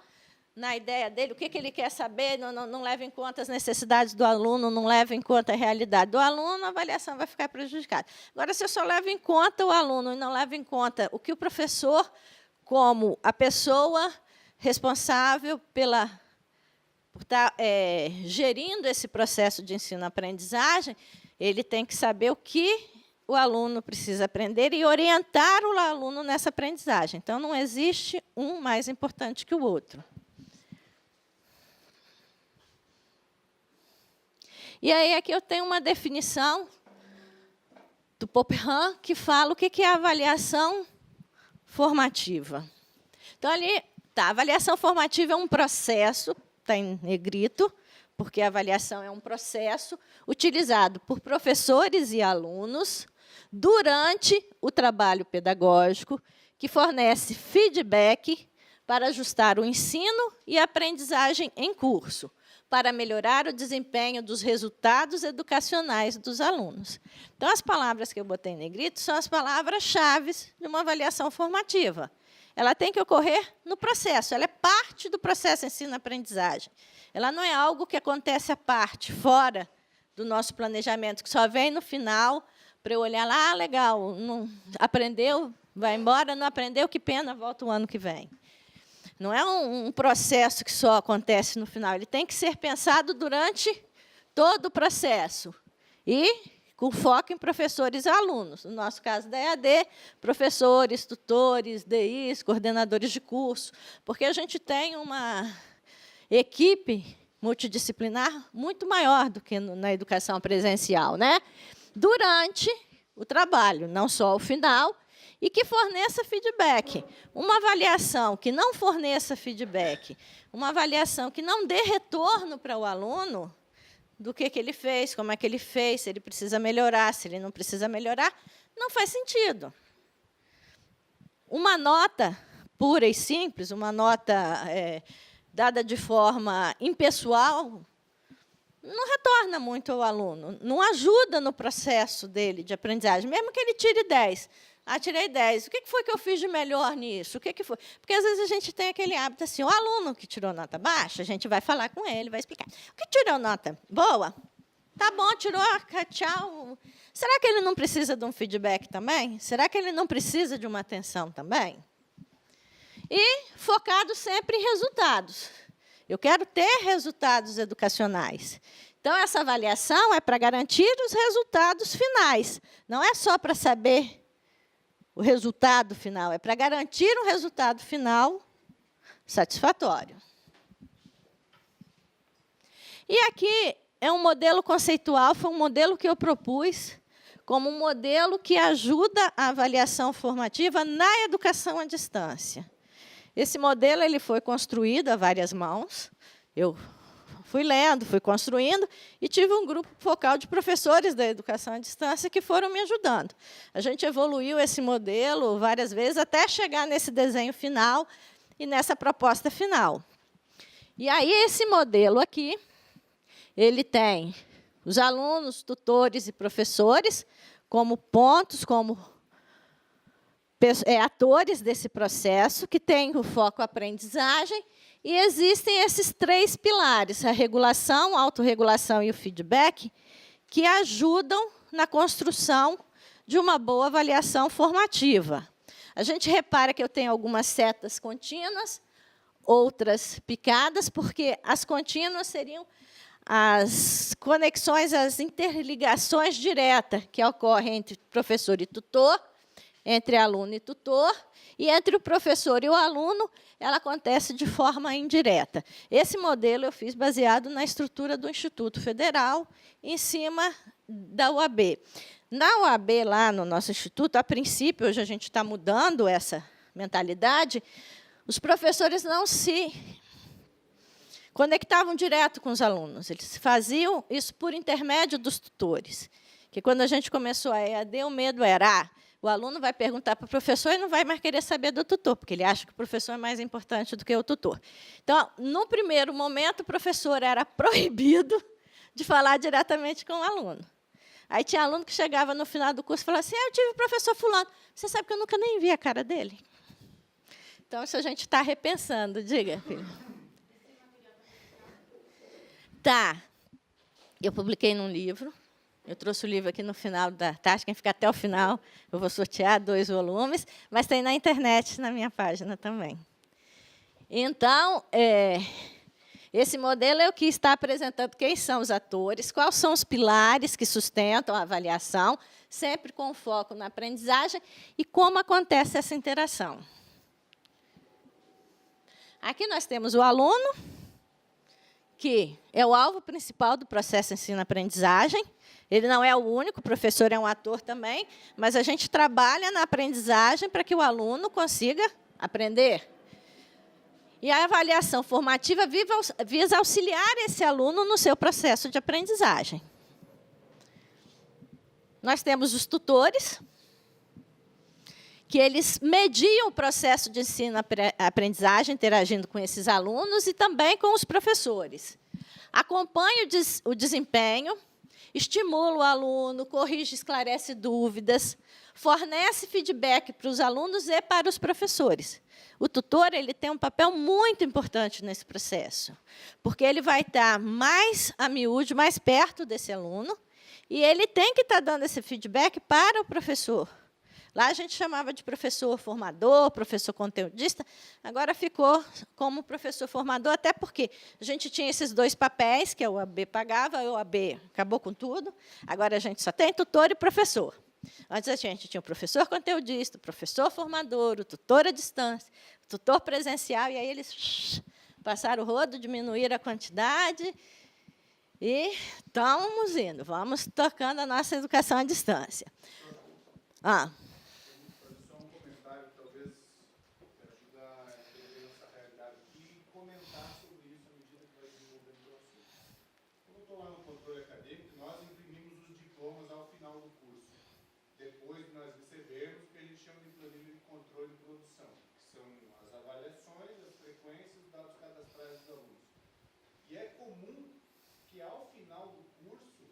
na ideia dele, o que ele quer saber, não leva em conta as necessidades do aluno, não leva em conta a realidade do aluno, a avaliação vai ficar prejudicada. Agora, se eu só levo em conta o aluno e não levo em conta o que o professor, como a pessoa responsável por estar gerindo esse processo de ensino-aprendizagem, ele tem que saber o que o aluno precisa aprender e orientar o aluno nessa aprendizagem. Então, não existe um mais importante que o outro. E aí, aqui eu tenho uma definição do Popran, que fala o que é a avaliação formativa. Então, ali, a avaliação formativa é um processo, está em negrito, porque a avaliação é um processo utilizado por professores e alunos durante o trabalho pedagógico, que fornece feedback para ajustar o ensino e a aprendizagem em curso, para melhorar o desempenho dos resultados educacionais dos alunos. Então, as palavras que eu botei em negrito são as palavras-chave de uma avaliação formativa. Ela tem que ocorrer no processo, ela é parte do processo ensino-aprendizagem. Ela não é algo que acontece à parte, fora do nosso planejamento, que só vem no final para eu olhar lá, legal, não aprendeu, vai embora, não aprendeu, que pena, volta o ano que vem. Não é um processo que só acontece no final, ele tem que ser pensado durante todo o processo. E com foco em professores e alunos. No nosso caso da EAD, professores, tutores, DIs, coordenadores de curso, porque a gente tem uma equipe multidisciplinar muito maior do que na educação presencial, né? Durante o trabalho, não só ao final, e que forneça feedback. Uma avaliação que não forneça feedback, uma avaliação que não dê retorno para o aluno do que ele fez, como é que ele fez, se ele precisa melhorar, se ele não precisa melhorar, não faz sentido. Uma nota pura e simples, uma nota dada de forma impessoal, não retorna muito ao aluno, não ajuda no processo dele de aprendizagem, mesmo que ele tire 10. Ah, tirei 10. O que foi que eu fiz de melhor nisso? O que foi? Porque, às vezes, a gente tem aquele hábito assim, o aluno que tirou nota baixa, a gente vai falar com ele, vai explicar. O que tirou nota boa? Tá bom, tirou, tchau. Será que ele não precisa de um feedback também? Será que ele não precisa de uma atenção também? E focado sempre em resultados. Eu quero ter resultados educacionais. Então, essa avaliação é para garantir os resultados finais. Não é só para saber o resultado final, é para garantir um resultado final satisfatório. E aqui é um modelo conceitual, foi um modelo que eu propus como um modelo que ajuda a avaliação formativa na educação à distância. Esse modelo ele foi construído a várias mãos. Eu fui lendo, fui construindo, e tive um grupo focal de professores da educação à distância que foram me ajudando. A gente evoluiu esse modelo várias vezes até chegar nesse desenho final e nessa proposta final. E aí, esse modelo aqui, ele tem os alunos, tutores e professores como pontos, como atores desse processo, que tem o foco aprendizagem. E existem esses 3 pilares, a regulação, a autorregulação e o feedback, que ajudam na construção de uma boa avaliação formativa. A gente repara que eu tenho algumas setas contínuas, outras picadas, porque as contínuas seriam as conexões, as interligações diretas que ocorrem entre professor e tutor, entre aluno e tutor, e entre o professor e o aluno, ela acontece de forma indireta. Esse modelo eu fiz baseado na estrutura do Instituto Federal, em cima da UAB. Na UAB, lá no nosso instituto, a princípio, hoje a gente está mudando essa mentalidade, os professores não se conectavam direto com os alunos, eles faziam isso por intermédio dos tutores. Que quando a gente começou a EAD, o medo era... o aluno vai perguntar para o professor e não vai mais querer saber do tutor, porque ele acha que o professor é mais importante do que o tutor. Então, no primeiro momento, o professor era proibido de falar diretamente com o aluno. Aí tinha aluno que chegava no final do curso e falava assim, eu tive o professor fulano. Você sabe que eu nunca nem vi a cara dele? Então, isso a gente está repensando. Diga, filho. Tá. Eu publiquei num livro. Eu trouxe o livro aqui no final da tarde, quem ficar até o final, eu vou sortear 2 volumes, mas tem na internet, na minha página também. Então, esse modelo é o que está apresentando quem são os atores, quais são os pilares que sustentam a avaliação, sempre com foco na aprendizagem, e como acontece essa interação. Aqui nós temos o aluno, que é o alvo principal do processo ensino-aprendizagem. Ele não é o único, o professor é um ator também, mas a gente trabalha na aprendizagem para que o aluno consiga aprender. E a avaliação formativa visa auxiliar esse aluno no seu processo de aprendizagem. Nós temos os tutores, que eles mediam o processo de ensino-aprendizagem, interagindo com esses alunos e também com os professores. Acompanha o desempenho, estimula o aluno, corrige, esclarece dúvidas, fornece feedback para os alunos e para os professores. O tutor ele tem um papel muito importante nesse processo, porque ele vai estar mais a miúde, mais perto desse aluno, e ele tem que estar dando esse feedback para o professor. Lá a gente chamava de professor formador, professor conteudista, agora ficou como professor formador, até porque a gente tinha esses dois papéis, que a OAB pagava, a OAB acabou com tudo, agora a gente só tem tutor e professor. Antes a gente tinha o professor conteudista, o professor formador, o tutor à distância, o tutor presencial, e aí eles passaram o rodo, diminuíram a quantidade, e estamos indo, vamos tocando a nossa educação à distância. Só um comentário, talvez, que ajuda a entender essa realidade aqui e comentar sobre isso à medida que vai desenvolvendo o assunto. Quando eu estou lá no controle acadêmico, nós imprimimos os diplomas ao final do curso, depois de nós recebermos o que a gente chama de planilha de controle de produção, que são as avaliações, as frequências, os dados cadastrais dos alunos. E é comum que, ao final do curso,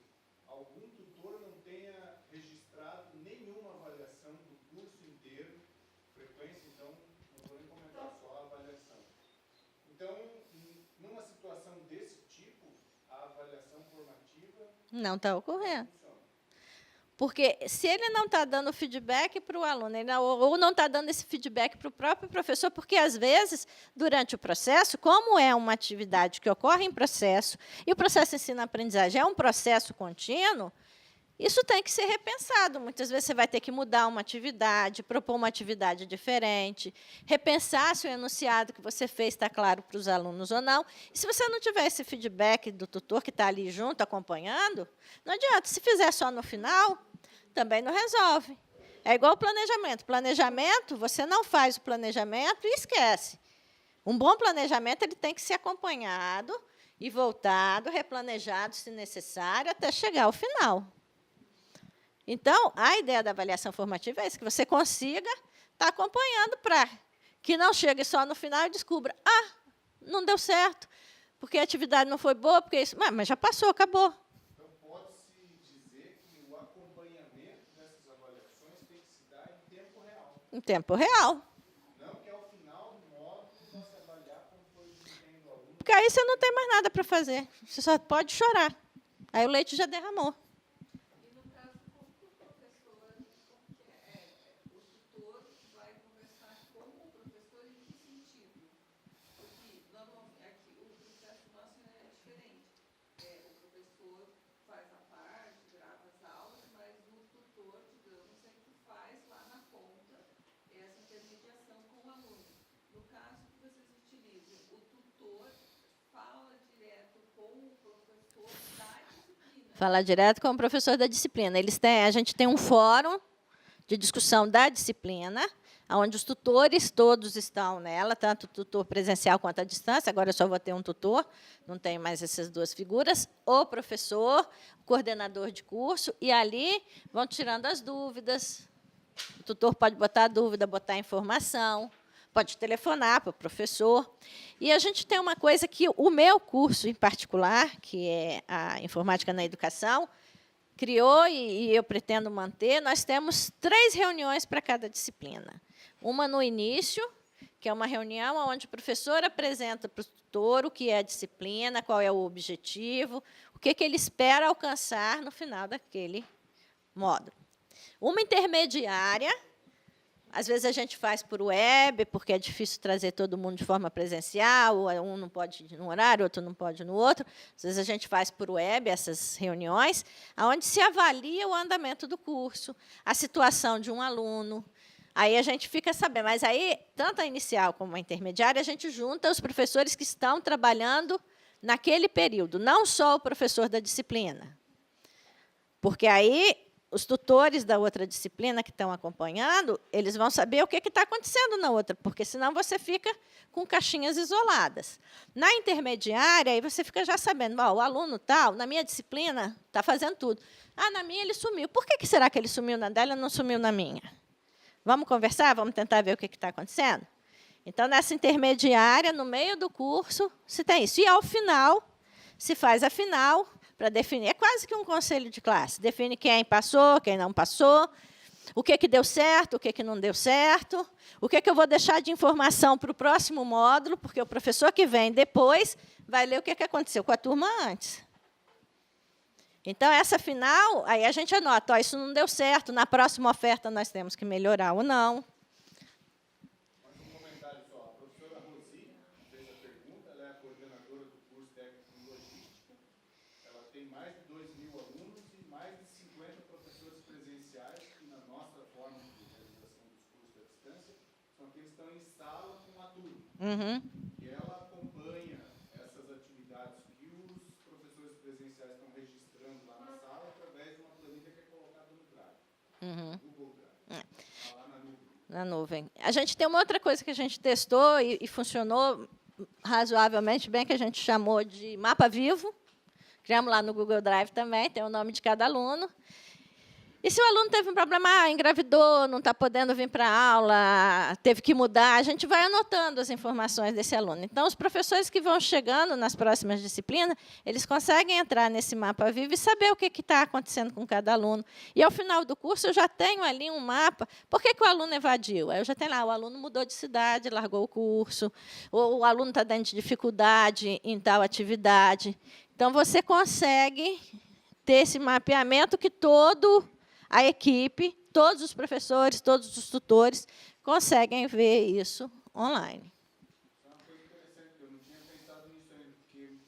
algum tutor não tenha registrado nenhuma avaliação do curso inteiro, frequência, então, não vou nem comentar, só a avaliação. Então, numa situação desse tipo, a avaliação formativa Não está ocorrendo. funciona. Porque, se ele não está dando feedback para o aluno, ou não está dando esse feedback para o próprio professor, porque, às vezes, durante o processo, como é uma atividade que ocorre em processo, e o processo de ensino-aprendizagem é um processo contínuo, isso tem que ser repensado. Muitas vezes você vai ter que mudar uma atividade, propor uma atividade diferente, repensar se o enunciado que você fez está claro para os alunos ou não. E se você não tiver esse feedback do tutor que está ali junto, acompanhando, não adianta. Se fizer só no final, também não resolve. É igual o planejamento. Planejamento, você não faz o planejamento e esquece. Um bom planejamento ele tem que ser acompanhado e voltado, replanejado, se necessário, até chegar ao final. Então, a ideia da avaliação formativa é isso, que você consiga estar acompanhando para que não chegue só no final e descubra, não deu certo, porque a atividade não foi boa, porque isso, mas já passou, acabou. Então, pode-se dizer que o acompanhamento dessas avaliações tem que se dar em tempo real. Em tempo real. Não que, ao final do módulo, você avaliar como foi o desempenho do aluno. Porque aí você não tem mais nada para fazer, você só pode chorar. Aí o leite já derramou. Falar direto com o professor da disciplina. A gente tem um fórum de discussão da disciplina, onde os tutores todos estão nela, tanto o tutor presencial quanto à distância. Agora eu só vou ter um tutor, não tenho mais essas duas figuras, o professor, o coordenador de curso, e ali vão tirando as dúvidas. O tutor pode botar dúvida, botar informação, pode telefonar para o professor. E a gente tem uma coisa que o meu curso, em particular, que é a Informática na Educação, criou e eu pretendo manter. Nós temos 3 reuniões para cada disciplina. Uma no início, que é uma reunião onde o professor apresenta para o tutor o que é a disciplina, qual é o objetivo, o que ele espera alcançar no final daquele módulo. Uma intermediária, às vezes a gente faz por web, porque é difícil trazer todo mundo de forma presencial, um não pode ir num horário, outro não pode ir no outro. Às vezes a gente faz por web essas reuniões, onde se avalia o andamento do curso, a situação de um aluno. Aí a gente fica sabendo, mas aí, tanto a inicial como a intermediária, a gente junta os professores que estão trabalhando naquele período, não só o professor da disciplina. Porque aí os tutores da outra disciplina que estão acompanhando, eles vão saber o que está acontecendo na outra, porque senão você fica com caixinhas isoladas. Na intermediária, aí você fica já sabendo, o aluno tal, na minha disciplina, está fazendo tudo. Na minha ele sumiu. Por que será que ele sumiu na dela e não sumiu na minha? Vamos conversar? Vamos tentar ver o que está acontecendo? Então, nessa intermediária, no meio do curso, se tem isso. E, ao final, se faz a final para definir. É quase que um conselho de classe. Define quem passou, quem não passou, o que deu certo, o que não deu certo, o que eu vou deixar de informação para o próximo módulo, porque o professor que vem depois vai ler o que aconteceu com a turma antes. Então, essa final, aí a gente anota, isso não deu certo, na próxima oferta nós temos que melhorar ou não. Mais um comentário só. A professora Rosi fez a pergunta, ela é a coordenadora do curso técnico em logística. Ela tem mais de 2.000 alunos e mais de 50 professores presenciais, que na nossa forma de realização dos cursos à distância, são aqueles que estão em sala com a turma. E ela acompanha essas atividades que os professores presenciais estão registrando lá na sala através de uma planilha que é colocada no Drive, Google Drive. Está lá na nuvem. Na nuvem. A gente tem uma outra coisa que a gente testou e funcionou razoavelmente bem, que a gente chamou de mapa vivo. Criamos lá no Google Drive também, tem o nome de cada aluno. E se o aluno teve um problema, engravidou, não está podendo vir para a aula, teve que mudar, a gente vai anotando as informações desse aluno. Então, os professores que vão chegando nas próximas disciplinas, eles conseguem entrar nesse mapa vivo e saber o que está acontecendo com cada aluno. E, ao final do curso, eu já tenho ali um mapa. Por que o aluno evadiu? Aí eu já tenho lá, o aluno mudou de cidade, largou o curso, ou o aluno está dando dificuldade em tal atividade. Então, você consegue ter esse mapeamento que a equipe, todos os professores, todos os tutores, conseguem ver isso online. Isso é uma coisa interessante, eu não tinha pensado nisso ainda, porque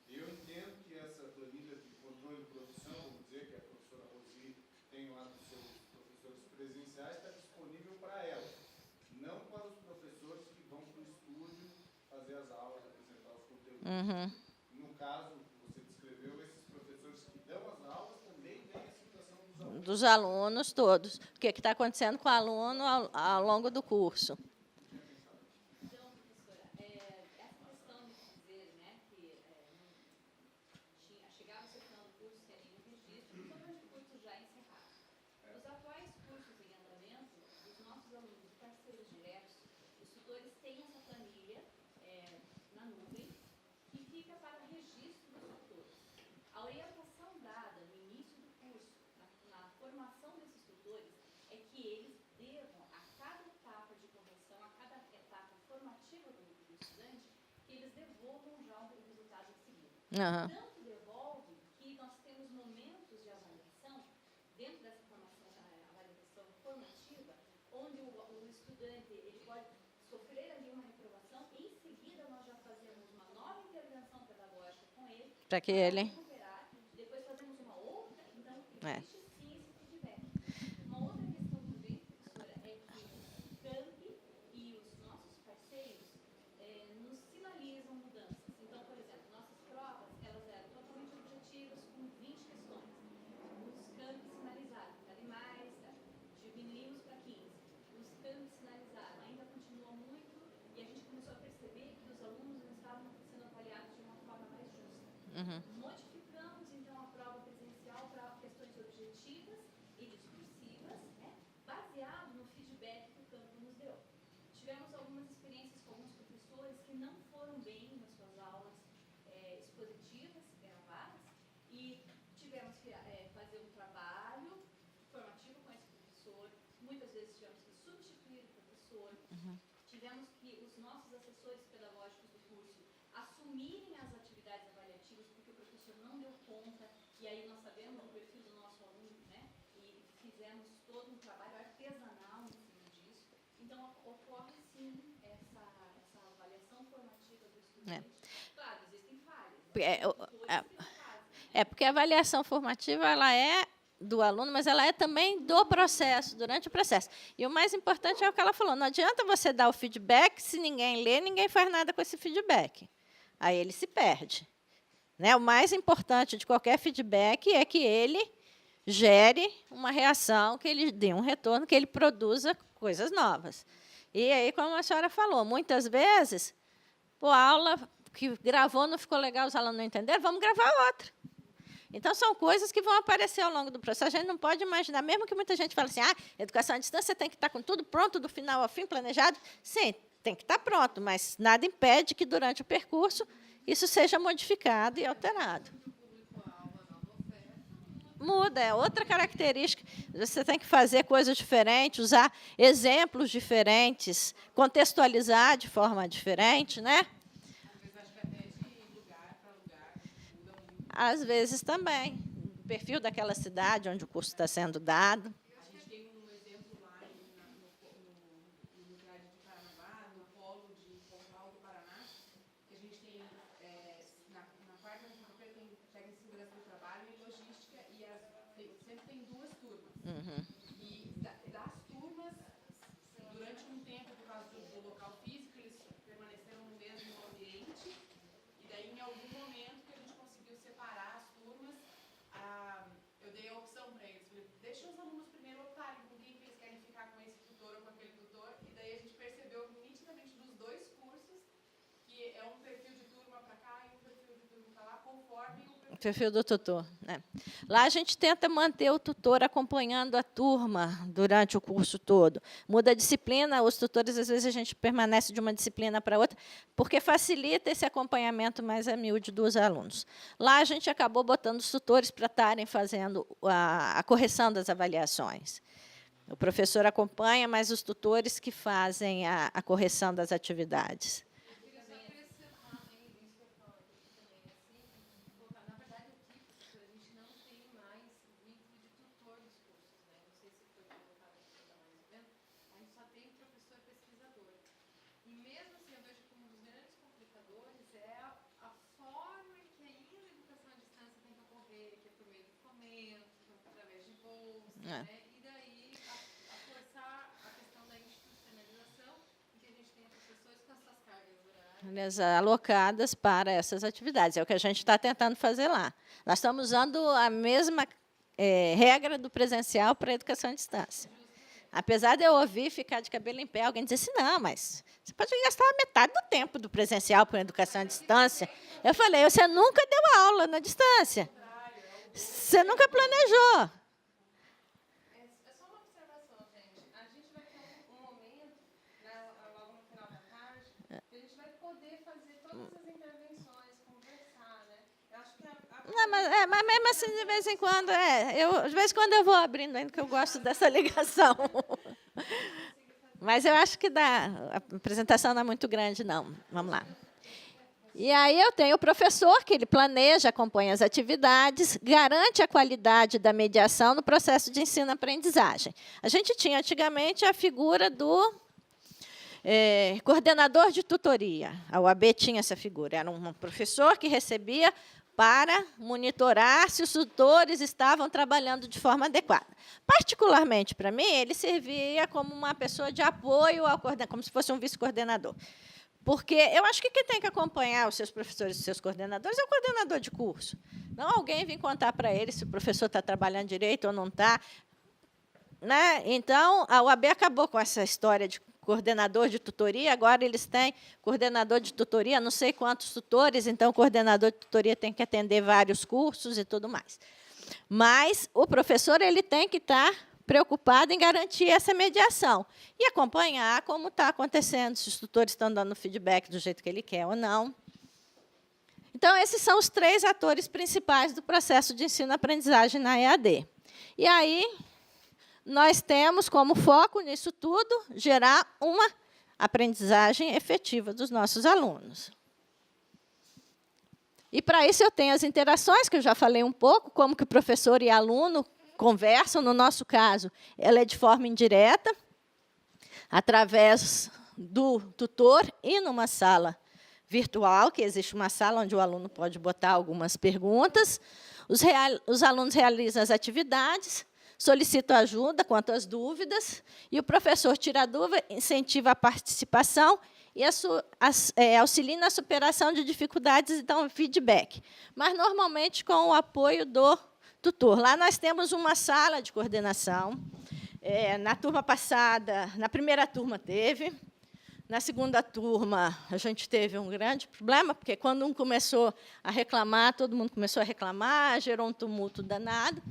eu entendo que essa planilha de controle de produção, vamos dizer, que a professora Rosi tem lá dos seus professores presenciais, está disponível para ela, não para os professores que vão para o estúdio fazer as aulas, apresentar os conteúdos. No caso, você descreveu, esses professores que dão as aulas também têm a situação dos alunos. Dos alunos todos. O que está acontecendo com o aluno ao longo do curso. Então, professora, essa questão de dizer, que chegava ao final do curso sem nenhum registro, totalmente o curso já encerrado. Os atuais cursos em andamento, os nossos alunos e parceiros diretos, os tutores têm essa planilha na nuvem, que fica para registro dos tutores. A orientação dada no início do curso, na formação desses tutores, é que eles devam, a cada etapa de correção, a cada etapa formativa do estudante, que eles devolvam já o resultado em seguida. Tanto devolve que nós temos momentos de avaliação, dentro dessa formação, avaliação formativa, onde o estudante ele pode sofrer ali uma reprovação e, em seguida, nós já fazemos uma nova intervenção pedagógica com ele, Para que ele... recuperar, depois fazemos uma outra, então, existe sim esse feedback. Uma outra questão também, professora, é que o CAMP e os nossos parceiros nos sinalizam mudanças. Então, por exemplo, nossas provas, elas eram totalmente objetivas, com 20 questões. Os CAMP sinalizaram, querem mais, diminuímos para 15. Os CAMP sinalizaram, ainda continua muito, e a gente começou a perceber que os alunos não estavam sendo avaliados de uma forma mais justa. Modificamos, então, a prova presencial para questões objetivas e discursivas, baseado no feedback que o campo nos deu. Tivemos algumas experiências com alguns professores que não foram bem nas suas aulas expositivas, gravadas, e tivemos que fazer um trabalho formativo com esse professor. Muitas vezes tivemos que substituir o professor. Tivemos que os nossos assessores pedagógicos do curso assumirem as atividades avaliativas, porque o professor não deu conta, e aí nós sabemos o perfil do nosso aluno, e fizemos todo um trabalho artesanal em cima disso. Então, ocorre sim essa avaliação formativa do estudante. Claro, existem falhas. Porque a avaliação formativa ela é do aluno, mas ela é também do processo, durante o processo. E o mais importante é o que ela falou, não adianta você dar o feedback, se ninguém lê, ninguém faz nada com esse feedback. Aí ele se perde. né? O mais importante de qualquer feedback é que ele gere uma reação, que ele dê um retorno, que ele produza coisas novas. E aí, como a senhora falou, muitas vezes, a aula que gravou não ficou legal, os alunos não entenderam, vamos gravar outra. Então, são coisas que vão aparecer ao longo do processo. A gente não pode imaginar, mesmo que muita gente fale assim, educação à distância tem que estar com tudo pronto, do final ao fim, planejado. Sim, tem que estar pronto, mas nada impede que, durante o percurso, isso seja modificado e alterado. Muda, é outra característica. Você tem que fazer coisas diferentes, usar exemplos diferentes, contextualizar de forma diferente, né? Às vezes também. O perfil daquela cidade onde o curso está sendo dado. A gente tem um exemplo lá no lugar de Paranaguá, no polo de Pontal do Paraná, que a gente tem, na quarta quinta-feira, tem técnica de segurança do trabalho e logística, e sempre tem 2 turmas. E das turmas, durante um tempo, por causa do local físico, eles permaneceram no mesmo ambiente, e daí, em algum momento, que a gente conseguiu separar as turmas, eu dei a opção para eles. Falei, deixa os alunos primeiro optarem com quem que eles querem ficar, com esse tutor ou com aquele tutor, e daí a gente percebeu nitidamente dos 2 cursos que é um perfil de turma para cá e um perfil de turma para lá, conforme o Perfil do tutor, né? Lá a gente tenta manter o tutor acompanhando a turma durante o curso todo. Muda a disciplina, os tutores, às vezes, a gente permanece de uma disciplina para outra, porque facilita esse acompanhamento mais a miúde dos alunos. Lá a gente acabou botando os tutores para estarem fazendo a correção das avaliações. O professor acompanha, mas os tutores que fazem a correção das atividades. E daí, a forçar a questão da institucionalização, em que a gente tem professores com essas cargas horárias Alocadas para essas atividades. É o que a gente está tentando fazer lá. Nós estamos usando a mesma regra do presencial para a educação à distância. Apesar de eu ouvir ficar de cabelo em pé, alguém dizer assim, não, mas você pode gastar a metade do tempo do presencial para a educação à distância. Eu falei, você nunca deu aula na distância. Você nunca planejou. Não, mas mesmo assim, de vez em quando, de vez em quando eu vou abrindo ainda, que eu gosto dessa ligação. Mas eu acho que a apresentação não é muito grande, não. Vamos lá. E aí eu tenho o professor, que ele planeja, acompanha as atividades, garante a qualidade da mediação no processo de ensino-aprendizagem. A gente tinha, antigamente, a figura do coordenador de tutoria. A UAB tinha essa figura. Era um professor que recebia para monitorar se os tutores estavam trabalhando de forma adequada. Particularmente, para mim, ele servia como uma pessoa de apoio ao coordenador, como se fosse um vice-coordenador. Porque eu acho que quem tem que acompanhar os seus professores e os seus coordenadores é o coordenador de curso. Não alguém vir contar para ele se o professor está trabalhando direito ou não está. Né? Então, a UAB acabou com essa história de coordenador de tutoria, agora eles têm coordenador de tutoria, não sei quantos tutores, então o coordenador de tutoria tem que atender vários cursos e tudo mais. Mas o professor ele tem que estar preocupado em garantir essa mediação e acompanhar como está acontecendo, se os tutores estão dando feedback do jeito que ele quer ou não. Então, esses são os 3 atores principais do processo de ensino-aprendizagem na EAD. E aí, nós temos como foco nisso tudo gerar uma aprendizagem efetiva dos nossos alunos. E, para isso, eu tenho as interações, que eu já falei um pouco, como que o professor e aluno conversam. No nosso caso, ela é de forma indireta, através do tutor e numa sala virtual, que existe uma sala onde o aluno pode botar algumas perguntas. Os alunos realizam as atividades, solicitam ajuda quanto às dúvidas, e o professor tira a dúvida, incentiva a participação e auxiliem na superação de dificuldades e dão feedback, mas normalmente com o apoio do tutor. Lá nós temos uma sala de coordenação. Na turma passada, na primeira turma teve, na segunda turma a gente teve um grande problema, porque quando um começou a reclamar, todo mundo começou a reclamar, gerou um tumulto danado.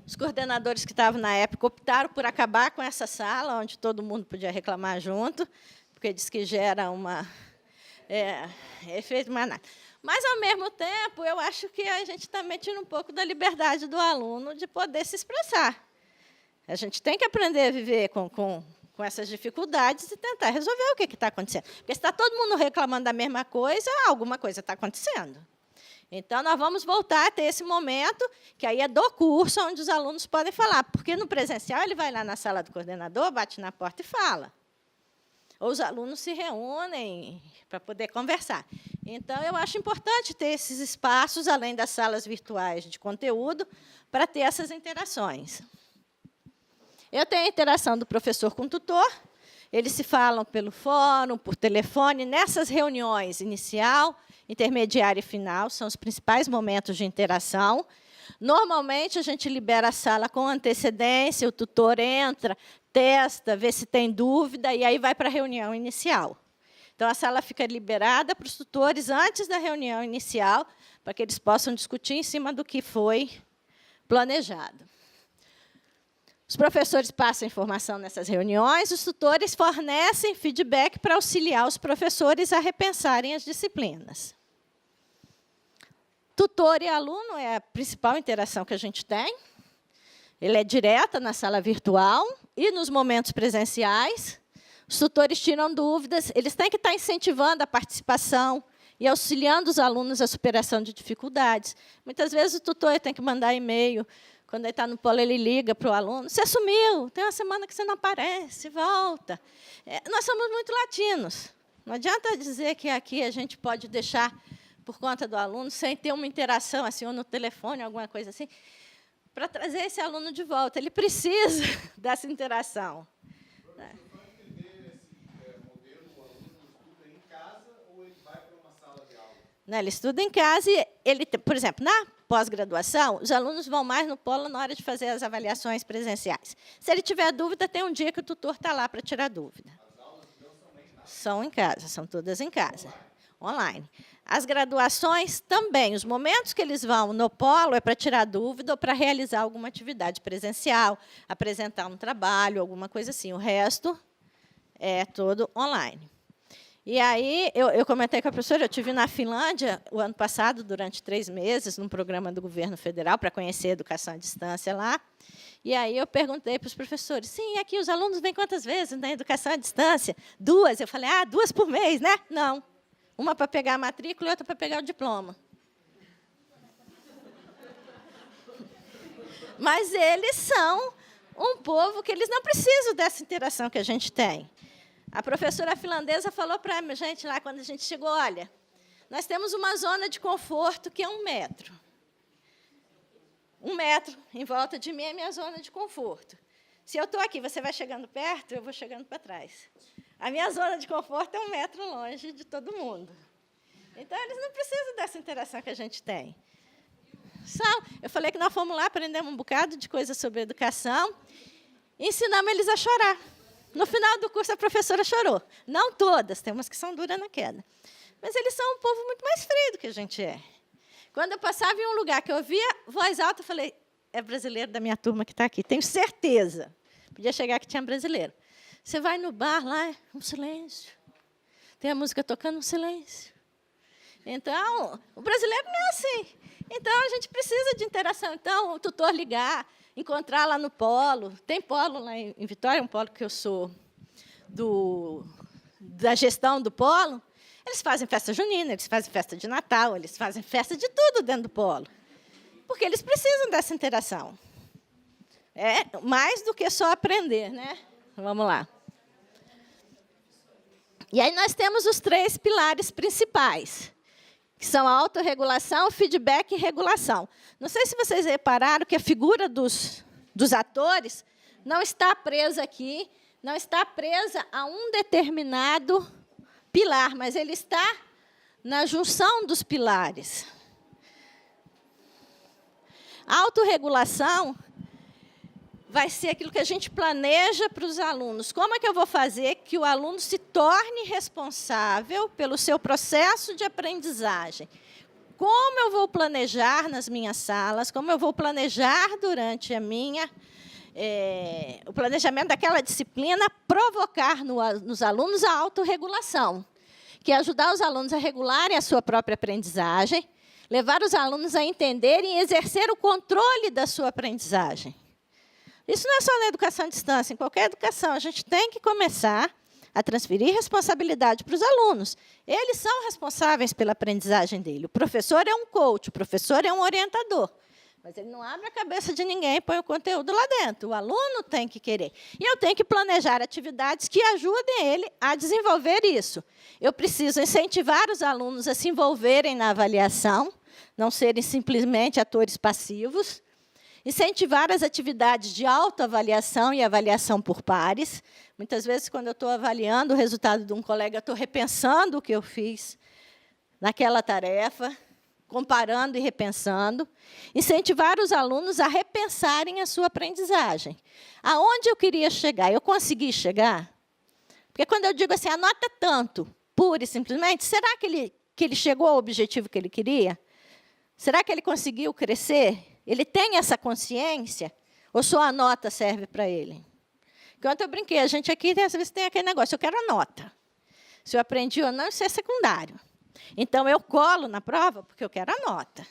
Os coordenadores que estavam na época optaram por acabar com essa sala, onde todo mundo podia reclamar junto, porque diz que gera efeito manada. Mas, ao mesmo tempo, eu acho que a gente também tira um pouco da liberdade do aluno de poder se expressar. A gente tem que aprender a viver com essas dificuldades e tentar resolver o que está acontecendo. Porque se está todo mundo reclamando da mesma coisa, alguma coisa está acontecendo. Então, nós vamos voltar a ter esse momento, que aí é do curso, onde os alunos podem falar. Porque, no presencial, ele vai lá na sala do coordenador, bate na porta e fala. Ou os alunos se reúnem para poder conversar. Então, eu acho importante ter esses espaços, além das salas virtuais de conteúdo, para ter essas interações. Eu tenho a interação do professor com o tutor, eles se falam pelo fórum, por telefone. Nessas reuniões, inicial, intermediária e final, são os principais momentos de interação. Normalmente, a gente libera a sala com antecedência, o tutor entra, testa, vê se tem dúvida, e aí vai para a reunião inicial. Então, a sala fica liberada para os tutores antes da reunião inicial, para que eles possam discutir em cima do que foi planejado. Os professores passam informação nessas reuniões, os tutores fornecem feedback para auxiliar os professores a repensarem as disciplinas. Tutor e aluno é a principal interação que a gente tem. Ele é direta na sala virtual e nos momentos presenciais. Os tutores tiram dúvidas, eles têm que estar incentivando a participação e auxiliando os alunos à superação de dificuldades. Muitas vezes, o tutor tem que mandar e-mail. Quando ele está no polo, ele liga para o aluno. Você sumiu, tem uma semana que você não aparece, volta. Nós somos muito latinos. Não adianta dizer que aqui a gente pode deixar por conta do aluno, sem ter uma interação, assim, ou no telefone, alguma coisa assim, para trazer esse aluno de volta. Ele precisa dessa interação. Não, ele estuda em casa e, por exemplo, na pós-graduação, os alunos vão mais no polo na hora de fazer as avaliações presenciais. Se ele tiver dúvida, tem um dia que o tutor está lá para tirar dúvida. As aulas não são em casa, são todas em casa, online. As graduações também, os momentos que eles vão no polo é para tirar dúvida ou para realizar alguma atividade presencial, apresentar um trabalho, alguma coisa assim. O resto é todo online. E aí, eu comentei com a professora, eu estive na Finlândia o ano passado, durante 3 meses, num programa do governo federal, para conhecer a educação à distância lá. E aí eu perguntei para os professores, sim, aqui os alunos vêm quantas vezes na educação à distância? 2. Eu falei, 2 por mês, né? Não. Uma para pegar a matrícula e outra para pegar o diploma. Mas eles são um povo que eles não precisam dessa interação que a gente tem. A professora finlandesa falou para a gente lá, quando a gente chegou, olha, nós temos uma zona de conforto que é 1 metro. 1 metro em volta de mim é minha zona de conforto. Se eu estou aqui, você vai chegando perto, eu vou chegando para trás. A minha zona de conforto é 1 metro longe de todo mundo. Então, eles não precisam dessa interação que a gente tem. Eu falei que nós fomos lá, aprendemos um bocado de coisa sobre educação, e ensinamos eles a chorar. No final do curso, a professora chorou. Não todas, tem umas que são duras na queda. Mas eles são um povo muito mais frio do que a gente é. Quando eu passava em um lugar que eu ouvia voz alta, eu falei, é brasileiro da minha turma que está aqui, tenho certeza. Podia chegar que tinha brasileiro. Você vai no bar lá, é um silêncio. Tem a música tocando, um silêncio. Então, o brasileiro não é assim. Então, a gente precisa de interação. Então, o tutor ligar, encontrar lá no polo. Tem polo lá em Vitória, um polo que eu sou da gestão do polo. Eles fazem festa junina, eles fazem festa de Natal, eles fazem festa de tudo dentro do polo. Porque eles precisam dessa interação. É mais do que só aprender, né? Vamos lá. E aí nós temos os 3 pilares principais, que são a autorregulação, feedback e regulação. Não sei se vocês repararam que a figura dos atores não está presa aqui, não está presa a um determinado pilar, mas ele está na junção dos pilares. A autorregulação vai ser aquilo que a gente planeja para os alunos. Como é que eu vou fazer que o aluno se torne responsável pelo seu processo de aprendizagem? Como eu vou planejar nas minhas salas, como eu vou planejar durante o planejamento daquela disciplina, provocar nos alunos a autorregulação, que é ajudar os alunos a regularem a sua própria aprendizagem, levar os alunos a entenderem e exercer o controle da sua aprendizagem. Isso não é só na educação à distância, em qualquer educação. A gente tem que começar a transferir responsabilidade para os alunos. Eles são responsáveis pela aprendizagem dele. O professor é um coach, o professor é um orientador. Mas ele não abre a cabeça de ninguém e põe o conteúdo lá dentro. O aluno tem que querer. E eu tenho que planejar atividades que ajudem ele a desenvolver isso. Eu preciso incentivar os alunos a se envolverem na avaliação, não serem simplesmente atores passivos. Incentivar as atividades de autoavaliação e avaliação por pares. Muitas vezes, quando eu estou avaliando o resultado de um colega, eu estou repensando o que eu fiz naquela tarefa, comparando e repensando. Incentivar os alunos a repensarem a sua aprendizagem. Aonde eu queria chegar? Eu consegui chegar? Porque quando eu digo assim, anota tanto, pura e simplesmente, será que ele chegou ao objetivo que ele queria? Será que ele conseguiu crescer? Ele tem essa consciência? Ou só a nota serve para ele? Enquanto eu brinquei, a gente aqui, às vezes, tem aquele negócio, eu quero a nota. Se eu aprendi ou não, isso é secundário. Então, eu colo na prova porque eu quero a nota.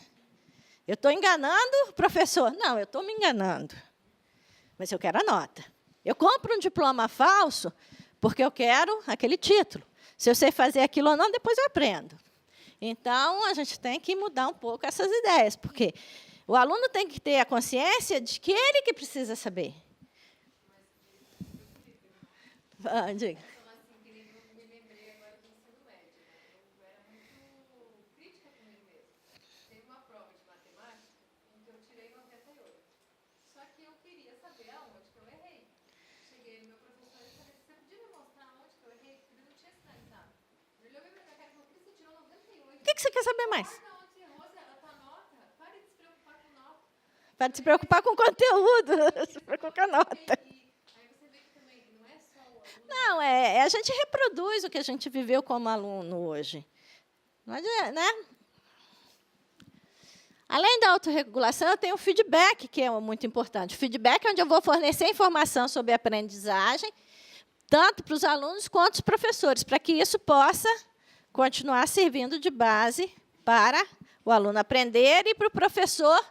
Eu estou enganando o professor? Não, eu estou me enganando. Mas eu quero a nota. Eu compro um diploma falso porque eu quero aquele título. Se eu sei fazer aquilo ou não, depois eu aprendo. Então, a gente tem que mudar um pouco essas ideias, porque o aluno tem que ter a consciência de que ele que precisa saber. Diga. Me lembrei agora do ensino médio. Eu era muito crítica comigo mesmo. Teve uma prova de matemática em que eu tirei 98. Só que eu queria saber aonde que eu errei. Cheguei no meu professor e falei, você podia me mostrar aonde que eu errei? Porque ele não tinha sinalizado. Ele olhou pra minha cara e falou, você tirou 98. O que você quer saber mais? Para de se preocupar com o conteúdo, se preocupar com a nota. Aí você vê que também não é só o aluno. Não, a gente reproduz o que a gente viveu como aluno hoje. Não adianta, né? Além da autorregulação, eu tenho o feedback, que é muito importante. O feedback é onde eu vou fornecer informação sobre a aprendizagem, tanto para os alunos quanto os professores, para que isso possa continuar servindo de base para o aluno aprender e para o professor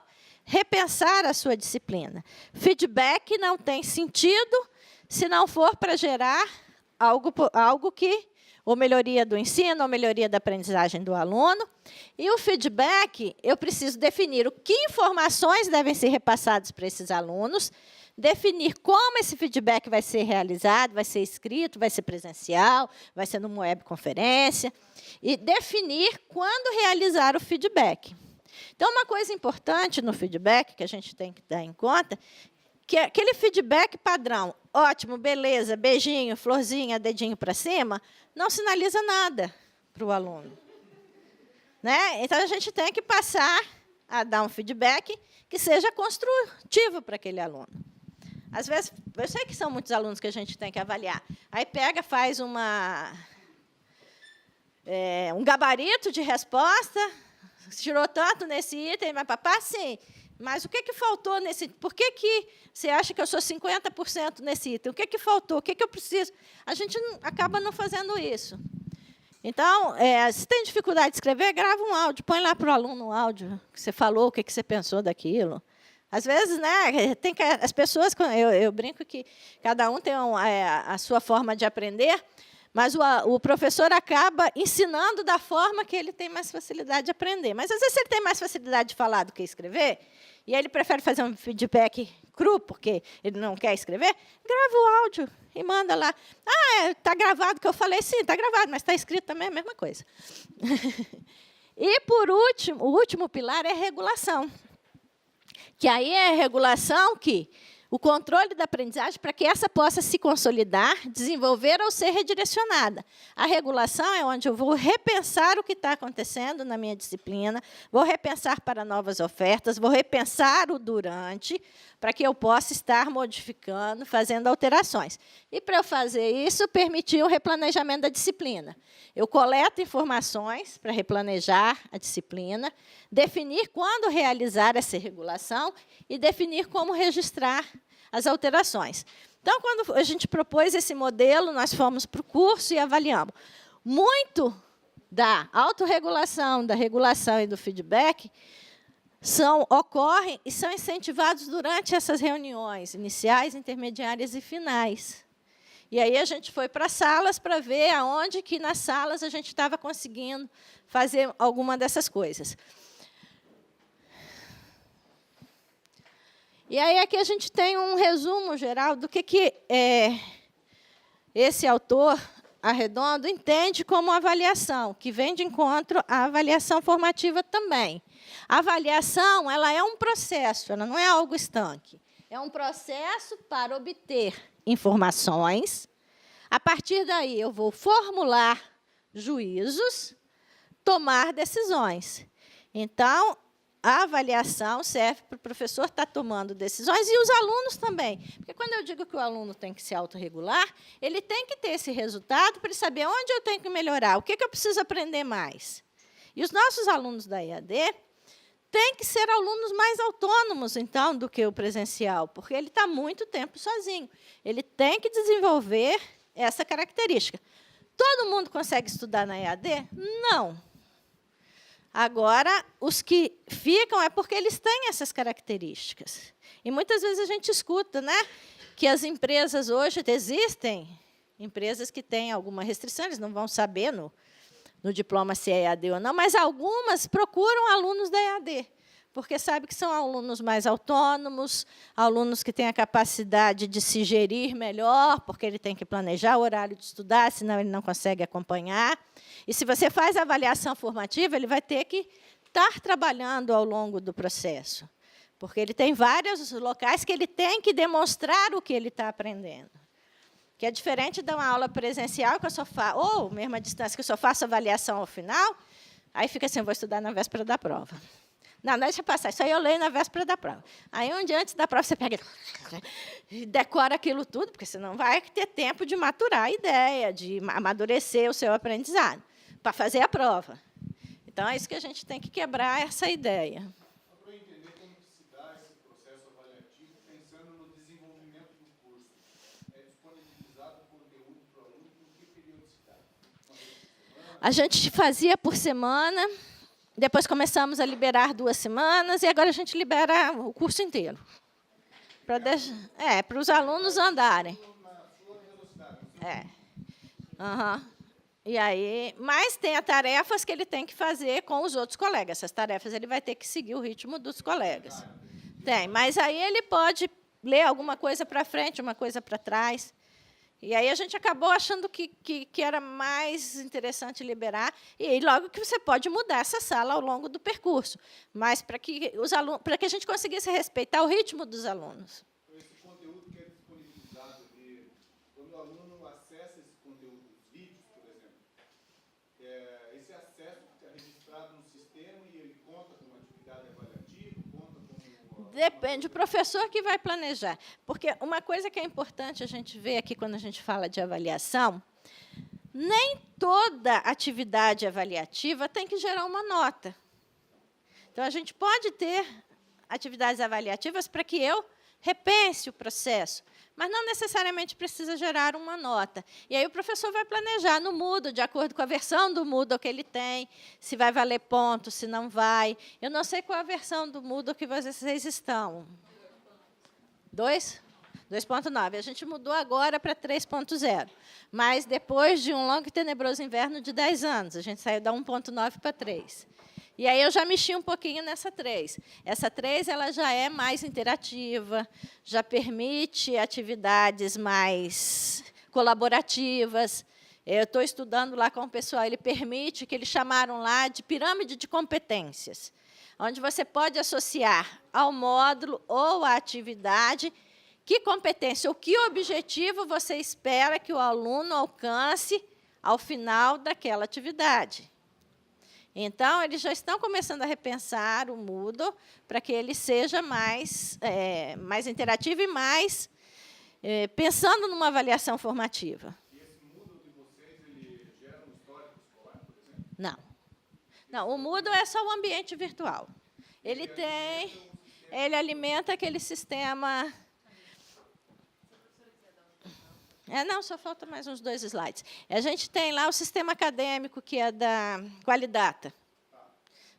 repensar a sua disciplina. Feedback não tem sentido se não for para gerar algo que, ou melhoria do ensino, ou melhoria da aprendizagem do aluno. E o feedback, eu preciso definir o que informações devem ser repassadas para esses alunos, definir como esse feedback vai ser realizado, vai ser escrito, vai ser presencial, vai ser numa webconferência, e definir quando realizar o feedback. Então, uma coisa importante no feedback que a gente tem que dar em conta, que é aquele feedback padrão, ótimo, beleza, beijinho, florzinha, dedinho para cima, não sinaliza nada para o aluno. Né? Então, a gente tem que passar a dar um feedback que seja construtivo para aquele aluno. Às vezes, eu sei que são muitos alunos que a gente tem que avaliar. Aí pega, faz um gabarito de resposta, tirou tanto nesse item, mas papá, sim. Mas o que faltou nesse item? Por que você acha que eu sou 50% nesse item? O que faltou? O que eu preciso? A gente acaba não fazendo isso. Então, se tem dificuldade de escrever, grava um áudio, põe lá para o aluno um áudio que você falou, o que você pensou daquilo. Às vezes, né, tem que, as pessoas, eu brinco que cada um tem a sua forma de aprender, mas o professor acaba ensinando da forma que ele tem mais facilidade de aprender. Mas, às vezes, ele tem mais facilidade de falar do que escrever, e ele prefere fazer um feedback cru, porque ele não quer escrever, grava o áudio e manda lá. Está gravado o que eu falei? Sim, está gravado, mas está escrito também a mesma coisa. E, por último, o último pilar é regulação. Que aí é a regulação que o controle da aprendizagem para que essa possa se consolidar, desenvolver ou ser redirecionada. A regulação é onde eu vou repensar o que está acontecendo na minha disciplina, vou repensar para novas ofertas, vou repensar o durante, para que eu possa estar modificando, fazendo alterações. E, para eu fazer isso, permitir o replanejamento da disciplina. Eu coleto informações para replanejar a disciplina, definir quando realizar essa regulação e definir como registrar as alterações. Então, quando a gente propôs esse modelo, nós fomos para o curso e avaliamos. Muito da autorregulação, da regulação e do feedback ocorrem e são incentivados durante essas reuniões iniciais, intermediárias e finais. E aí a gente foi para as salas para ver aonde que nas salas a gente estava conseguindo fazer alguma dessas coisas. E aí aqui a gente tem um resumo geral do que esse autor, Arredondo, entende como avaliação, que vem de encontro à avaliação formativa também. A avaliação ela é um processo, ela não é algo estanque. É um processo para obter informações. A partir daí, eu vou formular juízos, tomar decisões. Então, a avaliação serve para o professor estar tomando decisões e os alunos também. Porque, quando eu digo que o aluno tem que se autorregular, ele tem que ter esse resultado para ele saber onde eu tenho que melhorar, o que eu preciso aprender mais. E os nossos alunos da EAD têm que ser alunos mais autônomos, então, do que o presencial, porque ele está muito tempo sozinho. Ele tem que desenvolver essa característica. Todo mundo consegue estudar na EAD? Não. Agora, os que ficam é porque eles têm essas características. E, muitas vezes, a gente escuta, né, que as empresas hoje existem, empresas que têm alguma restrição, eles não vão saber no diploma se é EAD ou não, mas algumas procuram alunos da EAD, porque sabem que são alunos mais autônomos, alunos que têm a capacidade de se gerir melhor, porque ele tem que planejar o horário de estudar, senão ele não consegue acompanhar. E, se você faz a avaliação formativa, ele vai ter que estar trabalhando ao longo do processo, porque ele tem vários locais que ele tem que demonstrar o que ele está aprendendo. Que é diferente de uma aula presencial, que eu só faço, ou mesmo à distância, que eu só faço avaliação ao final, aí fica assim, eu vou estudar na véspera da prova. Não, deixa passar, isso aí eu leio na véspera da prova. Aí, um dia antes da prova, você pega e decora aquilo tudo, porque você não vai ter tempo de maturar a ideia, de amadurecer o seu aprendizado, para fazer a prova. Então, é isso que a gente tem que quebrar, essa ideia. Para entender como se dá esse processo avaliativo, pensando no desenvolvimento do curso, é disponibilizado o conteúdo para o aluno em que periodicidade? A gente fazia por semana, depois começamos a liberar 2 semanas, e agora a gente libera o curso inteiro. Para os alunos andarem. Uhum. E aí, mas tem as tarefas que ele tem que fazer com os outros colegas. Essas tarefas ele vai ter que seguir o ritmo dos colegas. Tem, mas aí ele pode ler alguma coisa para frente, uma coisa para trás. E aí a gente acabou achando que era mais interessante liberar, e aí logo que você pode mudar essa sala ao longo do percurso, mas para que a gente conseguisse respeitar o ritmo dos alunos. Então, esse conteúdo que é disponibilizado, quando o aluno acessa esse conteúdo, os vídeos, por exemplo, esse acesso é registrado no sistema e ele conta com uma atividade avaliativa, conta com... Depende, o professor que vai planejar. Porque uma coisa que é importante a gente ver aqui quando a gente fala de avaliação, nem toda atividade avaliativa tem que gerar uma nota. Então, a gente pode ter atividades avaliativas para que eu repense o processo, mas não necessariamente precisa gerar uma nota. E aí o professor vai planejar no Moodle, de acordo com a versão do Moodle que ele tem, se vai valer ponto, se não vai. Eu não sei qual a versão do Moodle que vocês estão. 2.9. A gente mudou agora para 3.0. Mas depois de um longo e tenebroso inverno de 10 anos, a gente saiu da 1.9 para 3. E aí eu já mexi um pouquinho nessa 3. Essa 3 ela já é mais interativa, já permite atividades mais colaborativas. Eu estou estudando lá com o pessoal, ele permite, que eles chamaram lá de pirâmide de competências, onde você pode associar ao módulo ou à atividade que competência, o que objetivo você espera que o aluno alcance ao final daquela atividade. Então, eles já estão começando a repensar o Moodle para que ele seja mais interativo e mais pensando numa avaliação formativa. E esse Moodle de vocês, ele gera um histórico escolar, por exemplo? Não. Não, o Moodle é só o ambiente virtual. Ele alimenta aquele sistema... não, só falta mais uns 2 slides. A gente tem lá o sistema acadêmico, que é da Qualidata.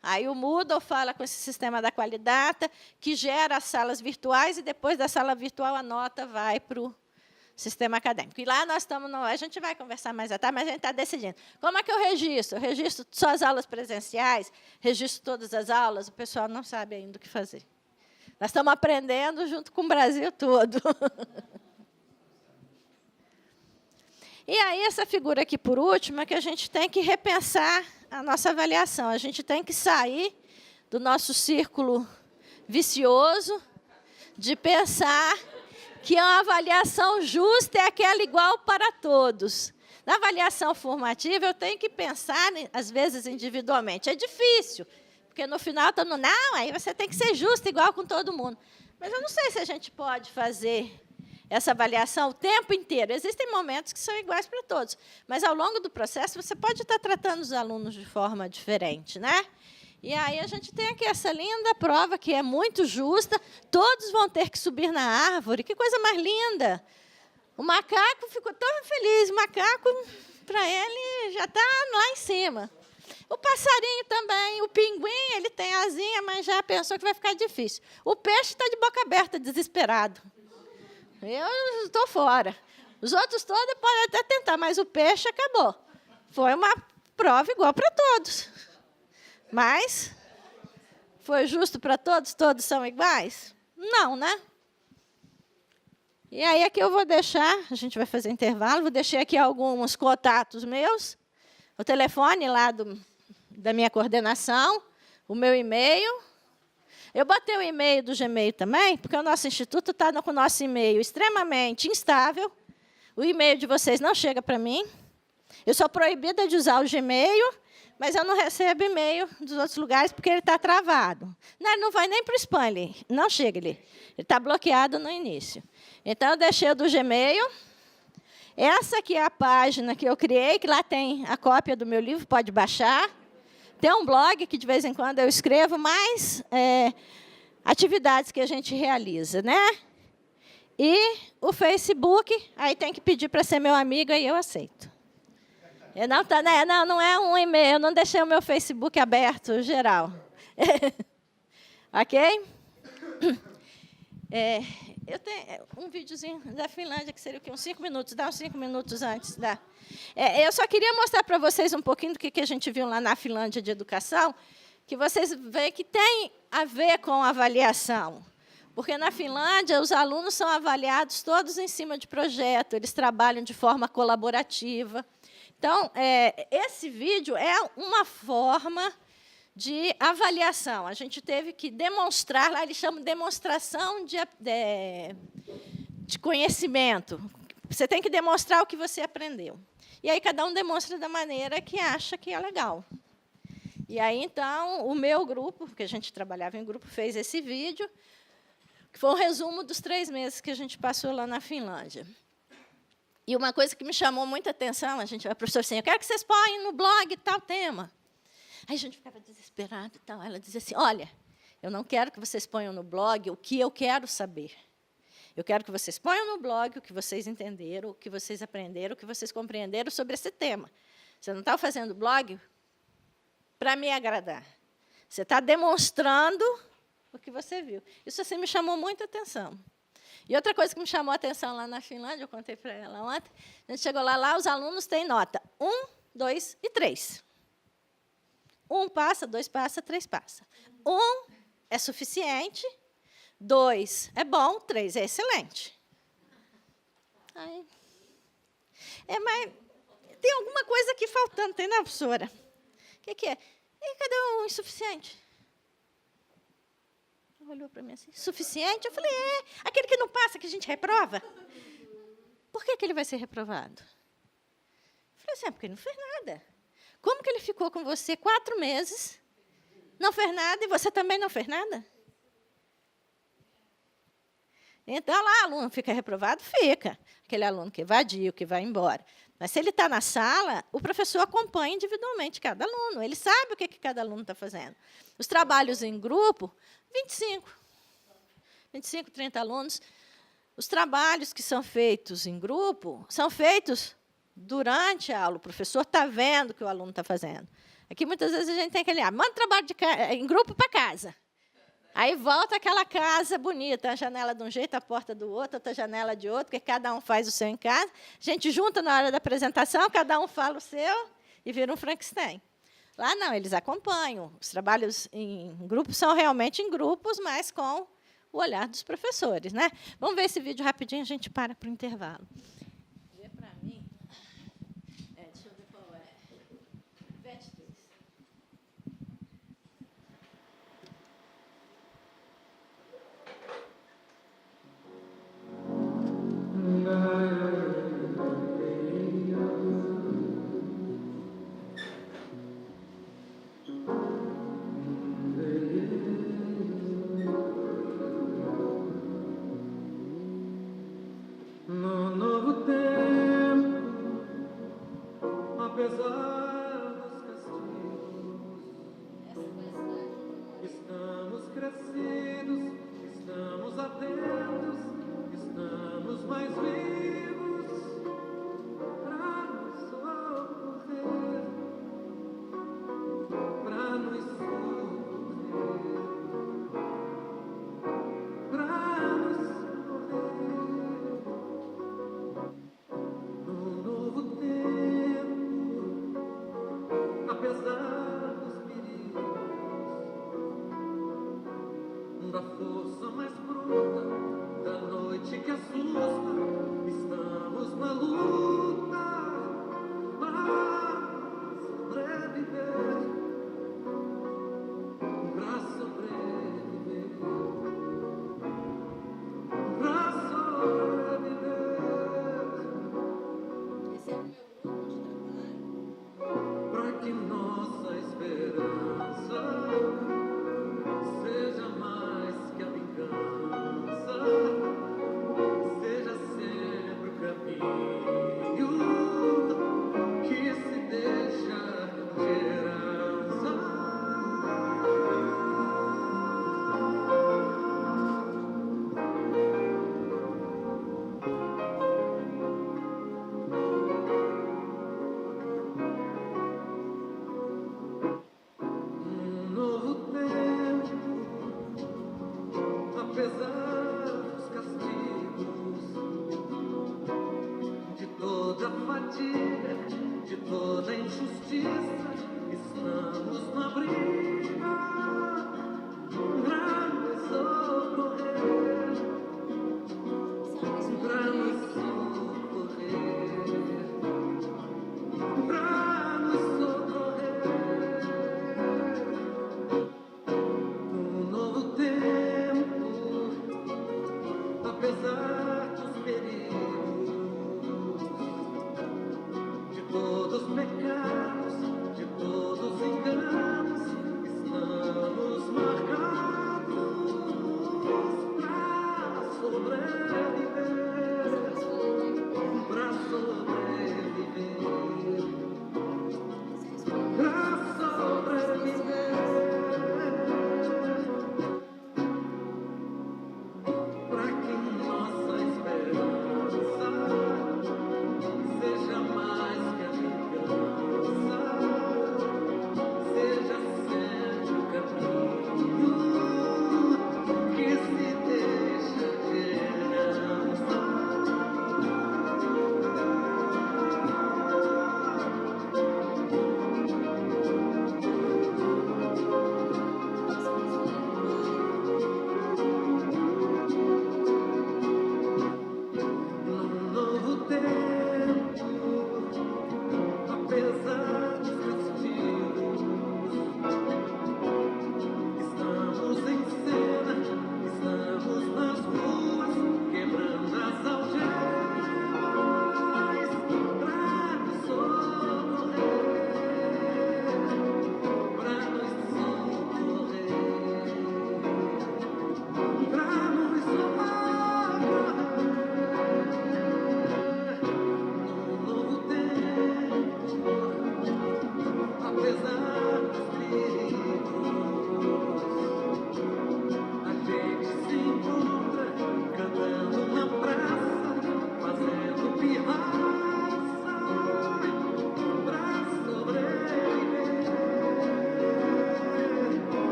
Aí o Moodle fala com esse sistema da Qualidata, que gera as salas virtuais, e depois da sala virtual a nota vai para o sistema acadêmico. E lá nós estamos... A gente vai conversar mais à tarde, mas a gente está decidindo. Como é que eu registro? Eu registro só as aulas presenciais, registro todas as aulas, o pessoal não sabe ainda o que fazer. Nós estamos aprendendo junto com o Brasil todo. E aí, essa figura aqui, por último, é que a gente tem que repensar a nossa avaliação. A gente tem que sair do nosso círculo vicioso de pensar que a avaliação justa é aquela igual para todos. Na avaliação formativa, eu tenho que pensar, às vezes, individualmente. É difícil, porque, no final, estamos... Não, aí você tem que ser justo, igual com todo mundo. Mas eu não sei se a gente pode fazer essa avaliação o tempo inteiro. Existem momentos que são iguais para todos, mas, ao longo do processo, você pode estar tratando os alunos de forma diferente, né? E aí a gente tem aqui essa linda prova, que é muito justa, todos vão ter que subir na árvore, que coisa mais linda! O macaco ficou tão feliz, o macaco, para ele, já está lá em cima. O passarinho também, o pinguim, ele tem asinha, mas já pensou que vai ficar difícil. O peixe está de boca aberta, desesperado. Eu estou fora. Os outros todos podem até tentar, mas o peixe acabou. Foi uma prova igual para todos. Mas foi justo para todos? Todos são iguais? Não, né? E aí aqui eu vou deixar, a gente vai fazer intervalo, vou deixar aqui alguns contatos meus, o telefone lá da minha coordenação, o meu e-mail. Eu botei o e-mail do Gmail também, porque o nosso instituto está com o nosso e-mail extremamente instável. O e-mail de vocês não chega para mim. Eu sou proibida de usar o Gmail, mas eu não recebo e-mail dos outros lugares porque ele está travado. Não, ele não vai nem para o spam, não chega ali. Ele está bloqueado no início. Então, eu deixei o do Gmail. Essa aqui é a página que eu criei, que lá tem a cópia do meu livro, pode baixar. Tem um blog que, de vez em quando, eu escrevo mais atividades que a gente realiza, né? E o Facebook, aí tem que pedir para ser meu amigo, aí eu aceito. Não é um e-mail, eu não deixei o meu Facebook aberto, geral. Ok? Eu tenho um videozinho da Finlândia, que seria o quê? Uns 5 minutos, dá uns 5 minutos antes. Dá. Eu só queria mostrar para vocês um pouquinho do que a gente viu lá na Finlândia de educação, que vocês veem que tem a ver com avaliação. Porque, na Finlândia, os alunos são avaliados todos em cima de projeto, eles trabalham de forma colaborativa. Então, esse vídeo é uma forma de avaliação. A gente teve que demonstrar, lá eles chamam de demonstração de conhecimento. Você tem que demonstrar o que você aprendeu. E aí, cada um demonstra da maneira que acha que é legal. E aí, então, o meu grupo, porque a gente trabalhava em grupo, fez esse vídeo, que foi um resumo dos 3 meses que a gente passou lá na Finlândia. E uma coisa que me chamou muita atenção, a professora assim, eu quero que vocês ponham no blog tal tema. Aí a gente ficava desesperado e tal. Ela dizia assim, olha, eu não quero que vocês ponham no blog o que eu quero saber. Eu quero que vocês ponham no blog o que vocês entenderam, o que vocês aprenderam, o que vocês compreenderam sobre esse tema. Você não está fazendo blog para me agradar. Você está demonstrando o que você viu. Isso assim, me chamou muita atenção. E outra coisa que me chamou a atenção lá na Finlândia, eu contei para ela ontem, a gente chegou lá os alunos têm nota 1, 2 e 3. 1 passa, 2 passa, 3 passa. 1 é suficiente, 2 é bom, 3 é excelente. Aí, mas tem alguma coisa aqui faltando, tem, não, professora? O que é? E cadê o insuficiente? olhou para mim assim, suficiente? Eu falei, aquele que não passa, que a gente reprova. Por que ele vai ser reprovado? Eu falei assim, porque ele não fez nada. Como que ele ficou com você 4 meses, não fez nada, e você também não fez nada? Então, lá, aluno fica reprovado? Fica. Aquele aluno que evadiu, que vai embora. Mas, se ele está na sala, o professor acompanha individualmente cada aluno. Ele sabe o que cada aluno está fazendo. Os trabalhos em grupo, 25, 30 alunos. Os trabalhos que são feitos em grupo são feitos durante a aula. O professor está vendo o que o aluno está fazendo. Aqui, muitas vezes, a gente tem que olhar, manda trabalho em grupo para casa. Aí volta aquela casa bonita, a janela de um jeito, a porta do outro, outra janela de outro, porque cada um faz o seu em casa. A gente junta na hora da apresentação, cada um fala o seu e vira um Frankenstein. Lá não, eles acompanham. Os trabalhos em grupo são realmente em grupos, mas com o olhar dos professores, né? Vamos ver esse vídeo rapidinho, a gente para o intervalo. Vê para mim. Deixa eu ver qual é. Vete, Cris. No novo tempo, apesar dos castigos, estamos crescidos, estamos atentos, estamos mais vivos para nos socorrer, para nos socorrer, para nos socorrer. No novo tempo, apesar dos perigos, da força mais bruta, da noite que assusta, estamos na luta para sobreviver, para sobreviver, para sobreviver. Esse é o meu grupo de trabalho. Para que nossa esperança seja mais que a vingança, seja sempre o caminho que se deixa de herança. Um novo tempo, apesar dos castigos, de toda fadiga, de toda injustiça, estamos na briga para nos socorrer, para nos socorrer, para nos socorrer. Um novo tempo, apesar dos perigos, de todos os pecados,